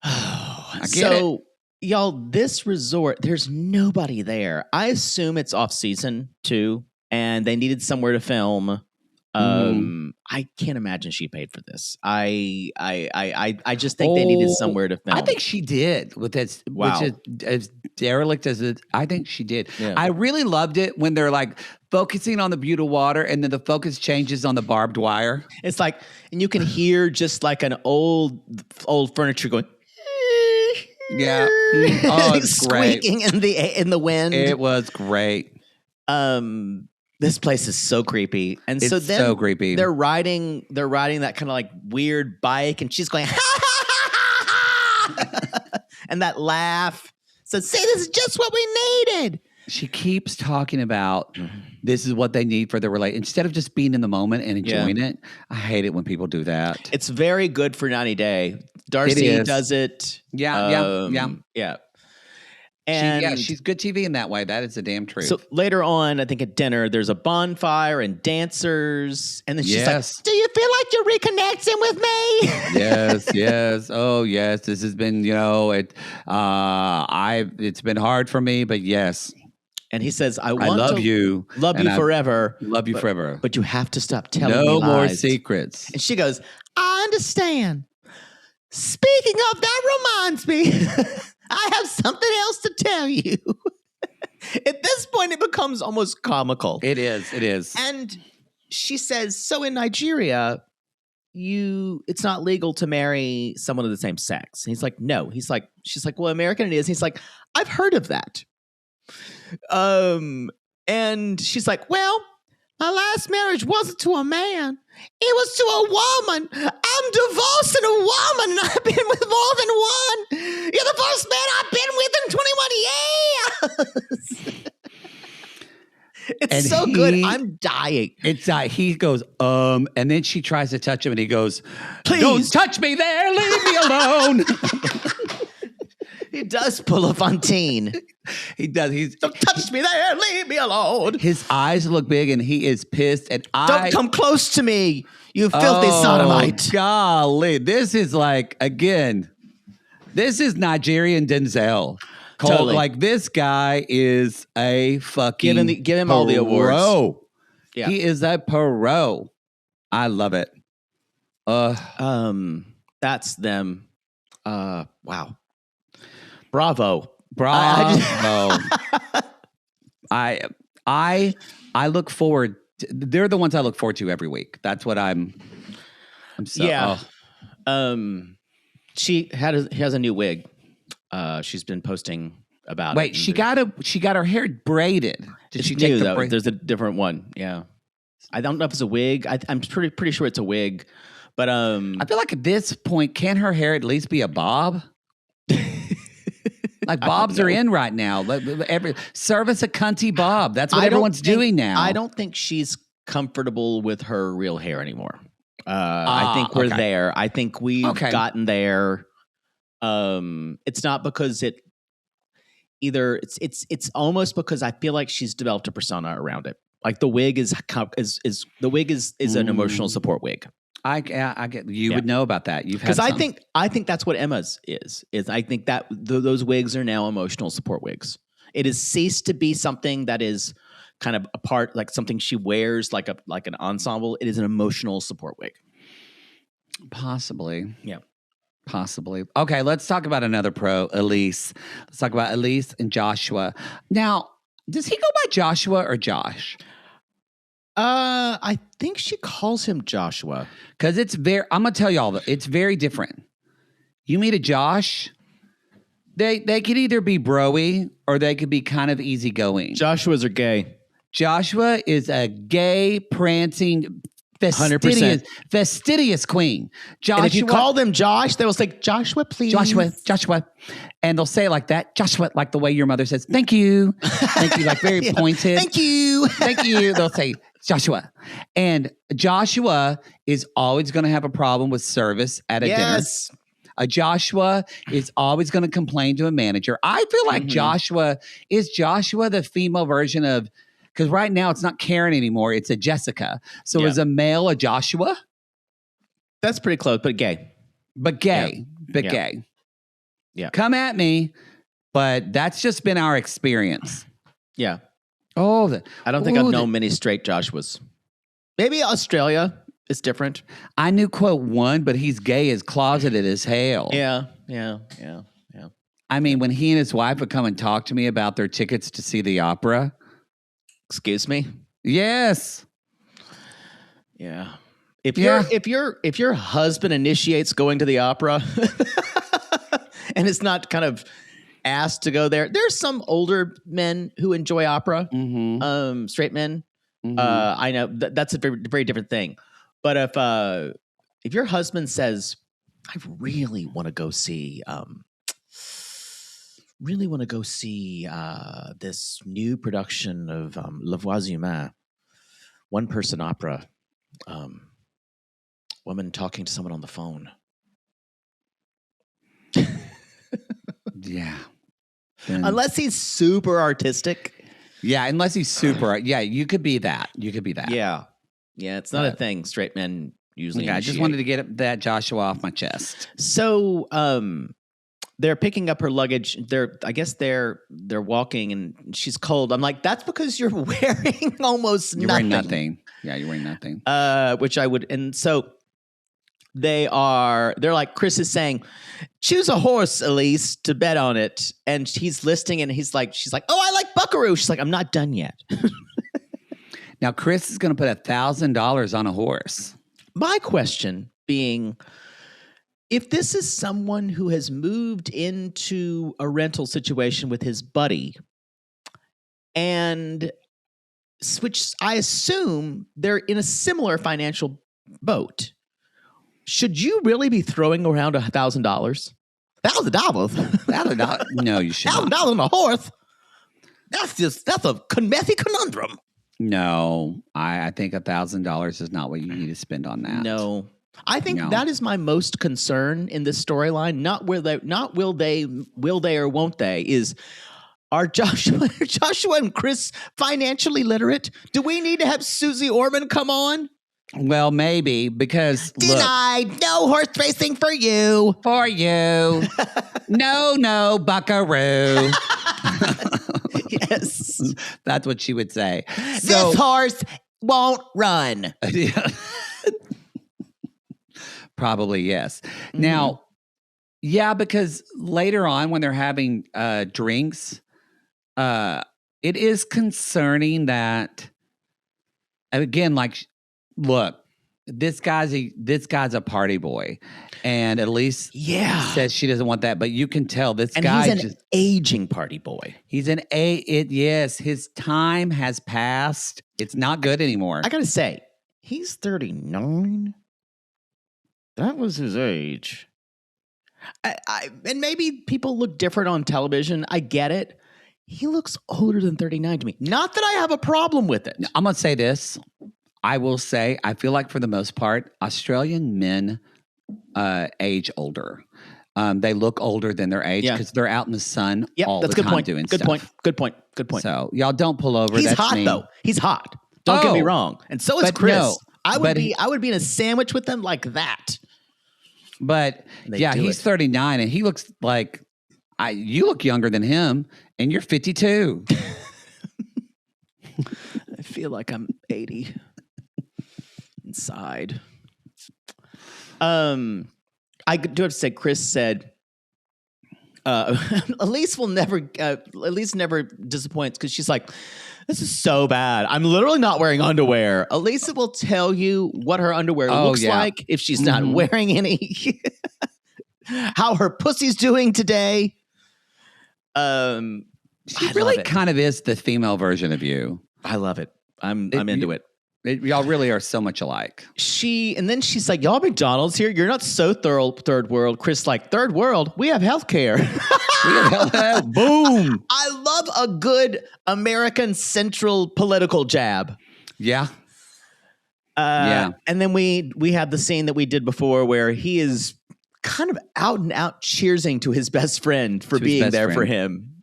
S1: I get it.
S2: Y'all, this resort, there's nobody there. I assume it's off season too, and they needed somewhere to film. I can't imagine she paid for this. I just think they needed somewhere to film.
S1: I think she did with this.
S2: Wow.
S1: Which is as derelict as it. I think she did.
S2: Yeah.
S1: I really loved it when they're like focusing on the beautiful water and then the focus changes on the barbed wire.
S2: It's like, and you can hear just like an old furniture going.
S1: Yeah. Oh, it's great.
S2: Squeaking in the wind.
S1: It was great.
S2: This place is so creepy. And so
S1: It's
S2: then
S1: so creepy.
S2: they're riding that kind of like weird bike, and she's going, and that laugh. So see, this is just what we needed.
S1: She keeps talking about this is what they need for their relationship. Instead of just being in the moment and enjoying it, I hate it when people do that.
S2: It's very good for 90 Day. Darcy does it.
S1: Yeah.
S2: And
S1: she's good TV in that way. That is the damn truth.
S2: So later on, I think at dinner, there's a bonfire and dancers. And then she's like, do you feel like you're reconnecting with me?
S1: Yes. Oh, yes. This has been, it's been hard for me, but yes.
S2: And he says, I
S1: love you.
S2: Love you forever.
S1: Love you forever.
S2: But you have to stop telling me lies.
S1: No more secrets.
S2: And she goes, I understand. Speaking of, that reminds me, I have something else to tell you. At this point, it becomes almost comical.
S1: It is.
S2: And she says, so in Nigeria, it's not legal to marry someone of the same sex. And he's like, no. She's like, well, American it is. And he's like, I've heard of that. And she's like, well, my last marriage wasn't to a man. It was to a woman. I'm divorcing a woman, and I've been with more than one. You're the first man I've been with in 21 years. It's so good. I'm dying.
S1: It's he goes, and then she tries to touch him, and he goes,
S2: please
S1: don't touch me there. Leave me alone.
S2: He does pull a Fontaine.
S1: He does.
S2: Don't touch me there. Leave me alone.
S1: His eyes look big, and he is pissed. And
S2: don't come close to me, you filthy sodomite.
S1: Golly, this is like this is Nigerian Denzel.
S2: Totally.
S1: Like this guy is a fucking
S2: give him all the awards.
S1: Yeah. He is a pro. I love it.
S2: That's them. Wow. Bravo.
S1: I look forward they're the ones I look forward to every week. That's what I'm so
S2: she has a new wig. She's been posting about
S1: Wait, she got her hair braided. Did she take the
S2: There's a different one. Yeah. I don't know if it's a wig. I'm pretty sure it's a wig. But
S1: I feel like at this point, can her hair at least be a bob? Like bobs are in right now. Service a cunty bob. That's what everyone's doing now.
S2: I don't think she's comfortable with her real hair anymore. I think we're there. I think we've gotten there. It's not because it's almost because I feel like she's developed a persona around it. Like the wig is an emotional support wig.
S1: I get you would know about that. You've had
S2: I think that's what Emma's is I think that those wigs are now emotional support wigs. It has ceased to be something that is kind of a part, like something she wears like an ensemble. It is an emotional support wig.
S1: Possibly.
S2: Yeah.
S1: Possibly. Okay, let's talk about another pro, Elise. Let's talk about Elise and Joshua. Now, does he go by Joshua or Josh?
S2: I think she calls him Joshua.
S1: Because I'm going to tell y'all, it's very different. You meet a Josh, they could either be broy or they could be kind of easygoing.
S2: Joshuas are gay.
S1: Joshua is a gay, prancing,
S2: 100%.
S1: fastidious queen. Joshua,
S2: And if you call them Josh, they will say, Joshua, please.
S1: Joshua. And they'll say it like that. Joshua, like the way your mother says, thank you. Thank you, like very pointed.
S2: Thank you.
S1: Thank you. They'll say, Joshua. And Joshua is always going to have a problem with service at a dinner. A Joshua is always going to complain to a manager. I feel like Joshua the female version of, because right now it's not Karen anymore. It's a Jessica. So is a male a Joshua?
S2: That's pretty close, but gay.
S1: Gay.
S2: Yeah.
S1: Come at me, but that's just been our experience.
S2: Yeah.
S1: Oh,
S2: I don't think I've known many straight Joshuas. Maybe Australia is different.
S1: I knew quote one, but he's gay as closeted as hell.
S2: Yeah.
S1: I mean, when he and his wife would come and talk to me about their tickets to see the opera.
S2: Excuse me?
S1: Yes.
S2: Yeah. If your husband initiates going to the opera and it's not kind of asked to go there, there's some older men who enjoy opera, straight men. I know that's a very, very different thing. But if your husband says, I really want to go see this new production of La Voix Humaine, one-person opera, woman talking to someone on the phone.
S1: Yeah.
S2: Unless he's super artistic.
S1: Yeah, unless he's super. Yeah, you could be that.
S2: Yeah. Yeah, it's not a thing straight men usually
S1: I just wanted to get that Joshua off my chest.
S2: So, they're picking up her luggage. They're walking and she's cold. I'm like, that's because you're wearing almost nothing.
S1: You're wearing nothing. Yeah, you're wearing nothing.
S2: Which I would, and so they're like, Chris is saying, choose a horse, Elise, to bet on it. And he's listing and she's like, oh, I like Buckaroo. She's like, I'm not done yet.
S1: Now, Chris is going to put $1,000 on a horse.
S2: My question being, if this is someone who has moved into a rental situation with his buddy, and which I assume they're in a similar financial boat, should you really be throwing around $1,000? $1,000?
S1: No, you should not.
S2: $1,000 on a horse? That's a messy conundrum.
S1: No, I think $1,000 is not what you need to spend on that.
S2: No. I think that is my most concern in this storyline. Not will they or won't they, is are Joshua and Chris financially literate? Do we need to have Susie Orman come on?
S1: Well, maybe, because
S2: denied. No horse racing for you.
S1: No, Buckaroo.
S2: Yes.
S1: That's what she would say.
S2: This horse won't run.
S1: Probably, yes. Now, yeah, because later on when they're having drinks, it is concerning that, again, like, look, this guy's a party boy, and Elise says she doesn't want that, but you can tell this guy
S2: he's an aging party boy.
S1: He's yes, his time has passed. It's not good anymore.
S2: I gotta say, he's 39. That was his age. And maybe people look different on television. I get it. He looks older than 39 to me. Not that I have a problem with it.
S1: I'm gonna say this. I will say, I feel like for the most part, Australian men age older. They look older than their age because they're out in the sun all the time doing stuff.
S2: Good point.
S1: So y'all don't pull over.
S2: He's
S1: That's
S2: hot
S1: me.
S2: though. He's hot. Don't get me wrong. And so is Chris.
S1: No,
S2: I would be in a sandwich with them like that.
S1: But he's 39 and he looks like you look younger than him, and you're 52.
S2: I feel like I'm 80 inside. I do have to say, Chris said, Elise never disappoints because she's like, this is so bad. I'm literally not wearing underwear. Elisa will tell you what her underwear looks like if she's not wearing any. how her pussy's doing today.
S1: She
S2: I
S1: really
S2: love it.
S1: kind of is the female version of you.
S2: I love it. I'm into it.
S1: Y'all really are so much alike.
S2: And then she's like, y'all McDonald's here. You're not so third world. Chris like, third world. We have healthcare.
S1: Boom.
S2: I love a good American Central political jab.
S1: Yeah.
S2: And then we had the scene that we did before where he is kind of out and out cheersing to his best friend for being there for him.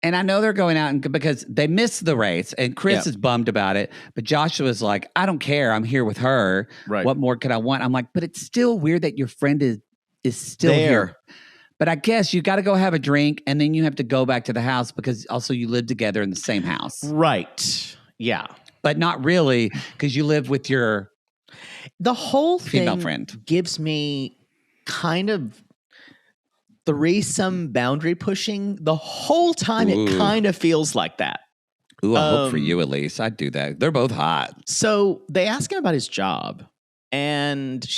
S1: And I know they're going out because they missed the race, and Chris is bummed about it. But Joshua's like, I don't care. I'm here with her.
S2: Right.
S1: What more could I want? I'm like, but it's still weird that your friend is still here. But I guess you got to go have a drink, and then you have to go back to the house because also you live together in the same house.
S2: Right. Yeah.
S1: But not really, because you live with your
S2: whole
S1: female
S2: thing
S1: friend.
S2: Gives me kind of threesome boundary pushing the whole time.
S1: Ooh.
S2: It kind of feels like that.
S1: Ooh, I hope for you, Elise. I'd do that. They're both hot.
S2: So they ask him about his job. And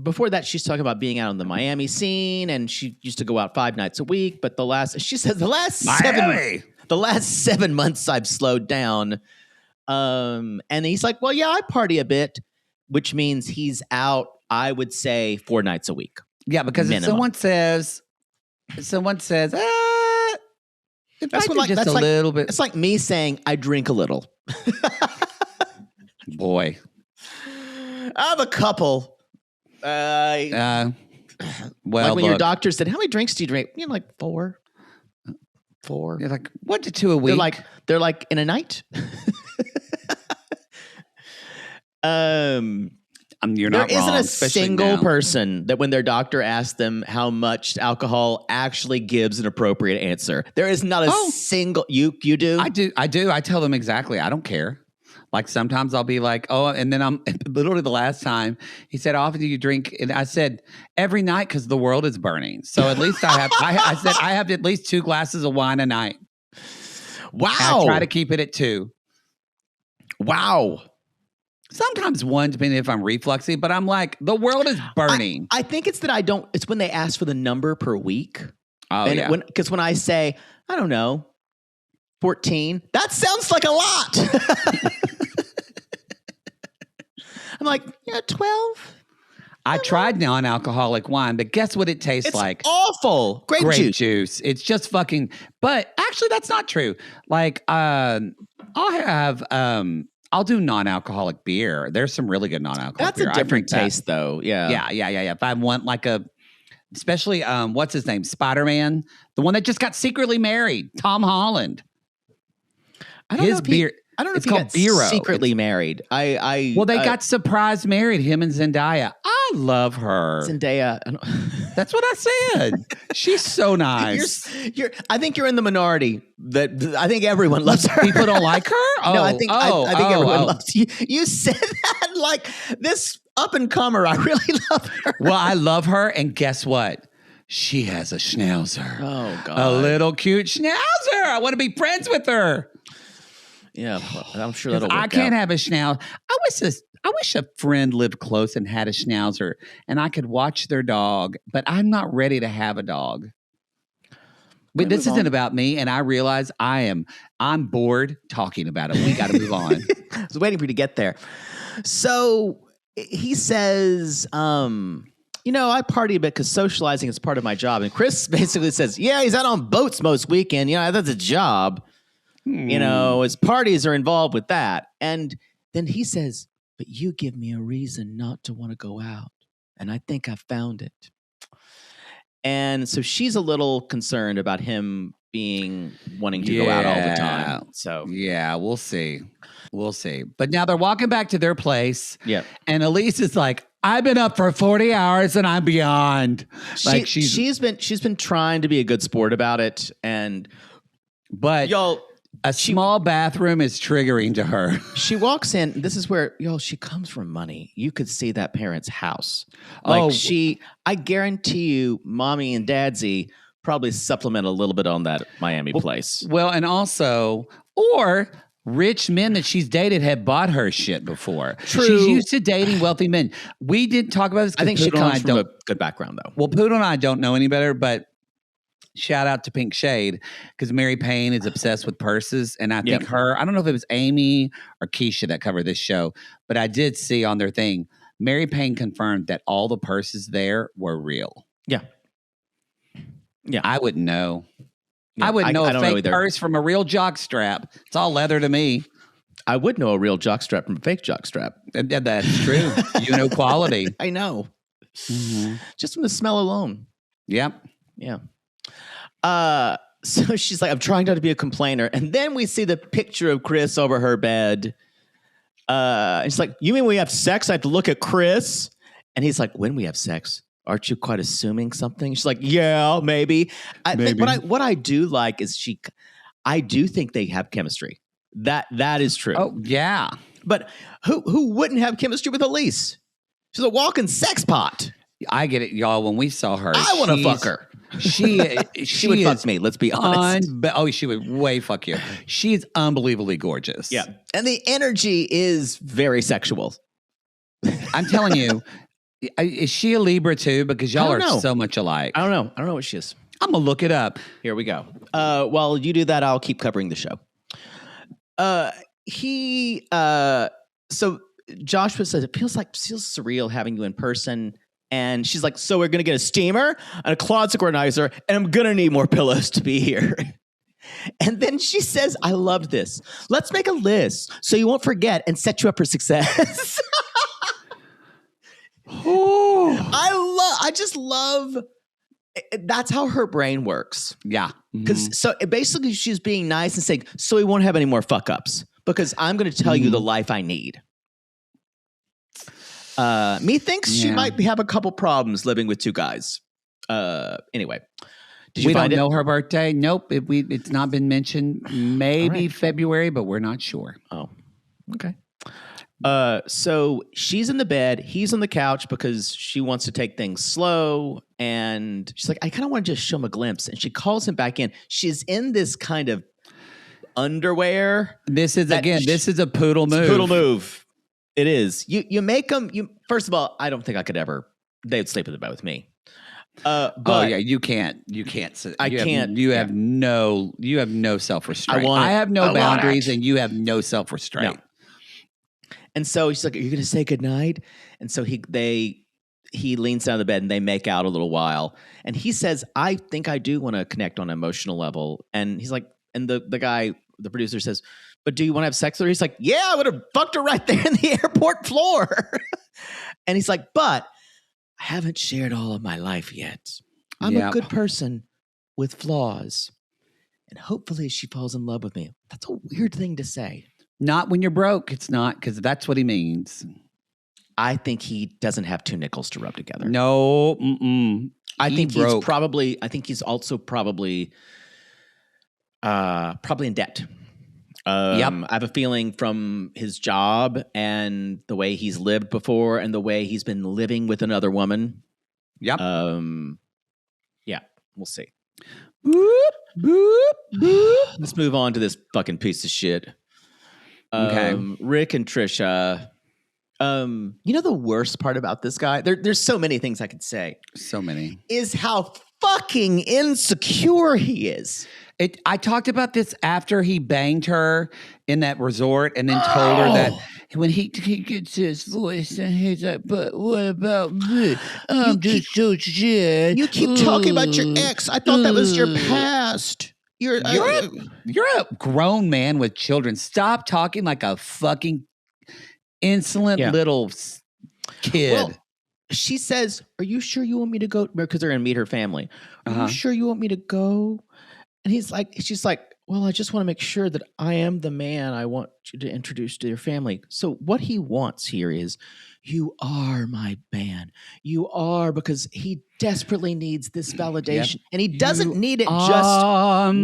S2: before that, she's talking about being out on the Miami scene. And she used to go out 5 nights a week. But she says the last 7 months I've slowed down. And he's like, well, yeah, I party a bit, which means he's out, I would say, 4 nights a week.
S1: Yeah, because if someone says, it
S2: that's
S1: might be just a little bit.
S2: It's like me saying I drink a little.
S1: Boy,
S2: I have a couple.
S1: well,
S2: like when your doctor said, "How many drinks do you drink?" You're like 4.
S1: You're like 1 to 2 a week.
S2: They're like in a night.
S1: You're not
S2: there
S1: wrong.
S2: Isn't a single person that when their doctor asks them how much alcohol actually gives an appropriate answer. There is not a single. You do?
S1: I do. I tell them exactly. I don't care. Like sometimes I'll be like, oh, and then I'm literally the last time he said, how often do you drink? And I said, every night because the world is burning. So at least I said I have at least 2 glasses of wine a night.
S2: Wow.
S1: And I try to keep it at 2.
S2: Wow.
S1: Sometimes 1, depending if I'm refluxy, but I'm like, the world is burning.
S2: I think it's that it's when they ask for the number per week.
S1: Oh,
S2: and
S1: yeah.
S2: Because when I say, I don't know, 14, that sounds like a lot. I'm like, 12.
S1: I tried non-alcoholic wine, but guess what it tastes like?
S2: It's awful. Grape
S1: juice. It's just fucking, but actually that's not true. Like, I'll do non-alcoholic beer. There's some really good non-alcoholic beer.
S2: That's a different taste, though. Yeah.
S1: Yeah. If I want like especially, what's his name? Spider-Man, the one that just got secretly married, Tom Holland.
S2: I don't know if he got
S1: Biro.
S2: secretly married. They
S1: got surprise married, him and Zendaya. I love her.
S2: Zendaya.
S1: That's what I said. She's so nice.
S2: I think you're in the minority. I think everyone loves her.
S1: People don't like her? Oh,
S2: no, I think everyone loves you. You said that like this up and comer. I really love her.
S1: Well, I love her, and guess what? She has a schnauzer.
S2: Oh God,
S1: a little cute schnauzer. I want to be friends with her.
S2: Yeah, I'm sure that'll work
S1: I can't have a schnauzer. I wish a friend lived close and had a schnauzer, and I could watch their dog. But I'm not ready to have a dog. But this isn't about me, and I realize I'm bored talking about it. We got to move on.
S2: I was waiting for you to get there. So he says, I party a bit because socializing is part of my job. And Chris basically says, yeah, he's out on boats most weekend. That's a job. His parties are involved with that. And then he says, but you give me a reason not to want to go out. And I think I found it. And so she's a little concerned about him wanting to go out all the time. So
S1: yeah, we'll see. But now they're walking back to their place.
S2: Yeah.
S1: And Elise is like, I've been up for 40 hours and I'm beyond. Like
S2: she's been trying to be a good sport about it.
S1: But a small bathroom is triggering to her.
S2: She walks in. This is where, she comes from money. You could see that parent's house. I guarantee you, mommy and dadsy probably supplement a little bit on that Miami place.
S1: Well, and also, or rich men that she's dated have bought her shit before.
S2: True.
S1: She's used to dating wealthy men. We didn't talk about this.
S2: I think she
S1: Poodle and
S2: comes from a good background, though.
S1: Well, Poodle and I don't know any better, but shout out to Pink Shade because Mary Payne is obsessed with purses. And I think I don't know if it was Amy or Keisha that covered this show, but I did see on their thing, Mary Payne confirmed that all the purses there were real.
S2: Yeah. Yeah.
S1: I wouldn't know.
S2: Yeah,
S1: I wouldn't know
S2: I
S1: a
S2: don't know
S1: fake
S2: either.
S1: purse from a real jock strap. It's all leather to me.
S2: I would know a real jockstrap from a fake jockstrap.
S1: That's true. You know quality.
S2: I know.
S1: Mm-hmm.
S2: Just from the smell alone.
S1: Yep.
S2: Yeah. So she's like, I'm trying not to be a complainer. And then we see the picture of Chris over her bed. And she's like, you mean we have sex? I have to look at Chris? And he's like, when we have sex? Aren't you quite assuming something? She's like, yeah, maybe. I think what I do like is I do think they have chemistry. That is true.
S1: Oh, yeah.
S2: But who wouldn't have chemistry with Elise? She's a walking sex pot.
S1: I get it, y'all. When we saw her,
S2: I want to fuck her.
S1: She
S2: would fuck me. Let's be honest.
S1: She would way fuck you. She's unbelievably gorgeous.
S2: Yeah, and the energy is very sexual.
S1: I'm telling you, is she a Libra too? Because y'all are so much alike.
S2: I don't know what she is.
S1: I'm gonna look it up.
S2: Here we go. While you do that, I'll keep covering the show. So Joshua says it feels surreal having you in person. And she's like, so we're going to get a steamer and a closet organizer, and I'm going to need more pillows to be here. And then she says, I loved this. Let's make a list so you won't forget and set you up for success. I just love, that's how her brain works.
S1: Yeah.
S2: Because so basically she's being nice and saying, so we won't have any more fuck ups because I'm going to tell you the life I need. Methinks she might have a couple problems living with two guys. Anyway, did you find it?
S1: We don't know her birthday. Nope. It's not been mentioned. Maybe February, but we're not sure.
S2: Oh, okay. So she's in the bed. He's on the couch because she wants to take things slow. And she's like, I kind of want to just show him a glimpse. And she calls him back in. She's in this kind of underwear.
S1: This is a poodle move.
S2: Poodle move. It is. You make them. First of all, I don't think I could ever. They'd sleep in the bed with me. But
S1: you can't. You can't.
S2: I can't.
S1: You have no self-restraint. I have no boundaries, and you have no self-restraint.
S2: No. And so she's like, "Are you going to say goodnight?" And so he leans down the bed, and they make out a little while. And he says, "I think I do want to connect on an emotional level." And he's like, and the guy, the producer says, but do you want to have sex with her? He's like, yeah, I would have fucked her right there in the airport floor. And he's like, but I haven't shared all of my life yet. I'm a good person with flaws. And hopefully she falls in love with me. That's a weird thing to say.
S1: Not when you're broke. It's not, because that's what he means.
S2: I think he doesn't have two nickels to rub together.
S1: No.
S2: I think he's also probably in debt. I have a feeling from his job and the way he's lived before and the way he's been living with another woman.
S1: Yep.
S2: Yeah, we'll see.
S1: Boop, boop, boop.
S2: Let's move on to this fucking piece of shit.
S1: Okay.
S2: Rick and Trisha. You know the worst part about this guy? There's so many things I could say.
S1: So many.
S2: Is how fucking insecure he is.
S1: I talked about this after he banged her in that resort and then told her that when he gets his voice and he's like, but what about me? I'm just so sad.
S2: You keep talking about your ex. I thought that was your past. You're
S1: a grown man with children. Stop talking like a fucking insolent little kid.
S2: Well, she says, are you sure you want me to go? Because they're going to meet her family. Are you sure you want me to go? And she's like, well, I just want to make sure that I am the man I want you to introduce to your family. So what he wants here is, you are my man. You are, because he desperately needs this validation. Yep. And he doesn't need it just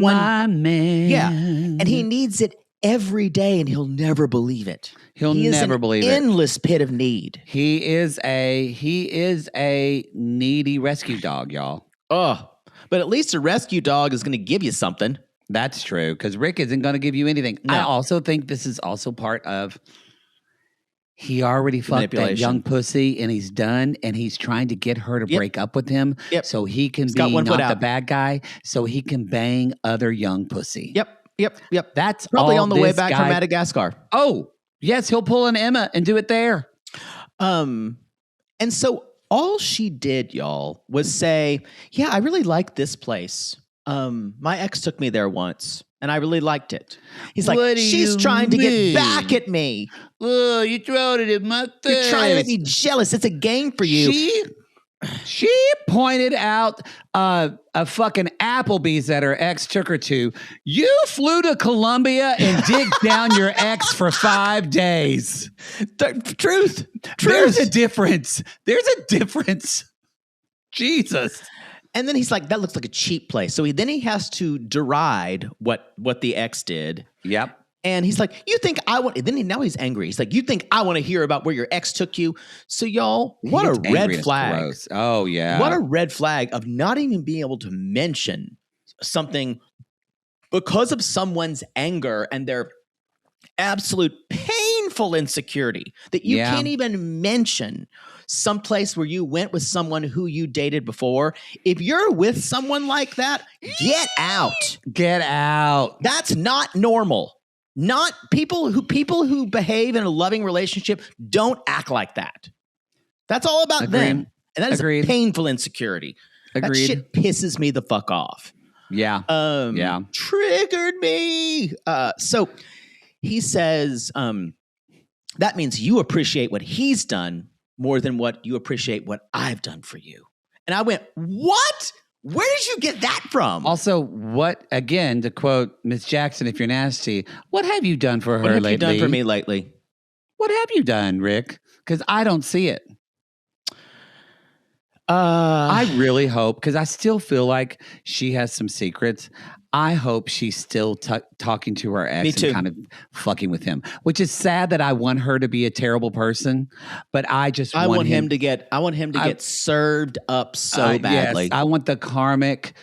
S2: one
S1: man.
S2: Yeah. And he needs it every day, and he'll never believe it.
S1: He'll never believe it.
S2: Endless pit of need.
S1: He is a needy rescue dog, y'all.
S2: Oh. But at least a rescue dog is going to give you something.
S1: That's true, because Rick isn't going to give you anything.
S2: No.
S1: I also think this is also part of he already fucked that young pussy and he's done, and he's trying to get her to break up with him so he can be not the bad guy, so he can bang other young pussy.
S2: Yep.
S1: That's
S2: probably
S1: all
S2: on the way back from Madagascar.
S1: Oh, yes, he'll pull an Emma and do it there.
S2: And so all she did, y'all, was say, yeah, I really like this place. My ex took me there once, and I really liked it. He's like, she's trying to get back at me.
S1: Oh, you throwing it in my face.
S2: You're trying to make me jealous. It's a game for you.
S1: She pointed out a fucking Applebee's that her ex took her to. You flew to Colombia and digged down your ex for 5 days.
S2: Truth.
S1: There's a difference. Jesus.
S2: And then he's like, that looks like a cheap place. So then he has to deride what the ex did.
S1: Yep.
S2: And he's like, you think I want... Now he's angry. He's like, you think I want to hear about where your ex took you? So y'all, what a red flag.
S1: Gross. Oh, yeah.
S2: What a red flag of not even being able to mention something because of someone's anger and their absolute painful insecurity that you can't even mention someplace where you went with someone who you dated before. If you're with someone like that, get out.
S1: Get out.
S2: That's not normal. Not people who behave in a loving relationship don't act like that. That's all about them. And that is a painful insecurity. That shit pisses me the fuck off.
S1: Yeah.
S2: Triggered me. So he says, that means you appreciate what he's done more than what you appreciate what I've done for you. And I went, what? Where did you get that from?
S1: Also, what, again, to quote Miss Jackson, if you're nasty, what have you done for her lately?
S2: What have you done for me lately?
S1: What have you done, Rick? Because I don't see it. I really hope, because I still feel like she has some secrets. I hope she's still talking to her ex and kind of fucking with him, which is sad that I want her to be a terrible person, but I want him to get
S2: served up so badly.
S1: Yes, I want the karmic.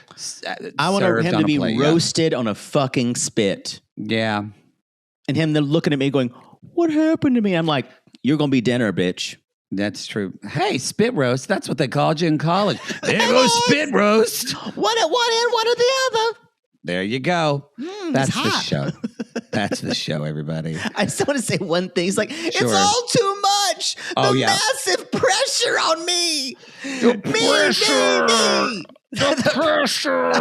S2: I want him to be roasted on a fucking spit.
S1: Yeah.
S2: And him then looking at me going, what happened to me? I'm like, you're going to be dinner, bitch.
S1: That's true. Hey, spit roast. That's what they called you in college. There goes spit roast.
S2: One at one end, one at the other.
S1: There you go. That's the show. That's the show, everybody.
S2: I just want to say one thing. It's like, it's all too much. Massive pressure on me.
S1: The pressure. The pressure.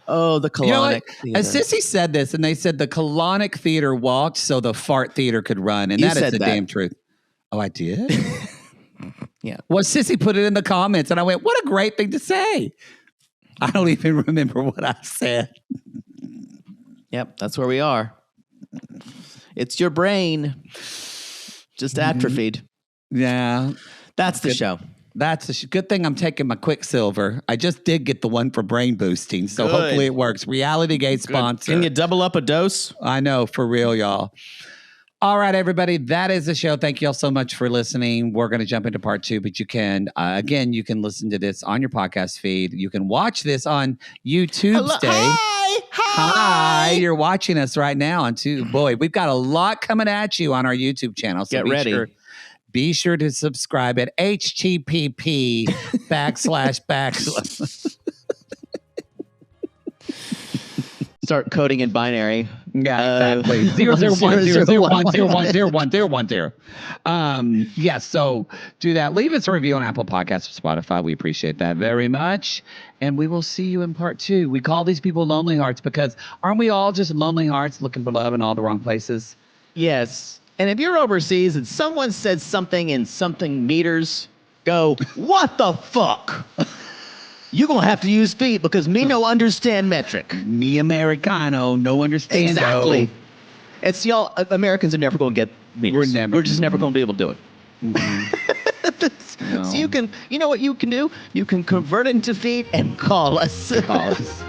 S2: Oh, the colonic theater.
S1: A sissy said this, and they said the colonic theater walked so the fart theater could run. And that is the damn truth. Oh, I did?
S2: Yeah.
S1: Well, Sissy put it in the comments, and I went, what a great thing to say. I don't even remember what I said.
S2: Yep, that's where we are. It's your brain just atrophied.
S1: Yeah.
S2: That's the show.
S1: That's a good thing I'm taking my Quicksilver. I just did get the one for brain boosting, so hopefully it works. RealityGays sponsor.
S2: Can you double up a dose?
S1: I know, for real, y'all. All right, everybody, that is the show. Thank you all so much for listening. We're going to jump into part 2, but you can, again, you can listen to this on your podcast feed. You can watch this on YouTube. Hi, you're watching us right now on YouTube. Boy, we've got a lot coming at you on our YouTube channel. So
S2: get ready.
S1: Be sure to subscribe at http //
S2: Start coding in binary.
S1: Yeah, exactly. 00100101010. Yes, so do that. Leave us a review on Apple Podcasts or Spotify. We appreciate that very much. And we will see you in part 2. We call these people lonely hearts because aren't we all just lonely hearts looking for love in all the wrong places?
S2: Yes. And if you're overseas and someone says something in something meters, go, what the fuck? You're going to have to use feet because me no understand metric.
S1: Me Americano, no understand.
S2: Exactly. It's y'all, Americans are never going to get meters. We're just never going to be able to do it.
S1: Mm-hmm.
S2: So you know what you can do? You can convert it into feet and call us.
S1: Call us.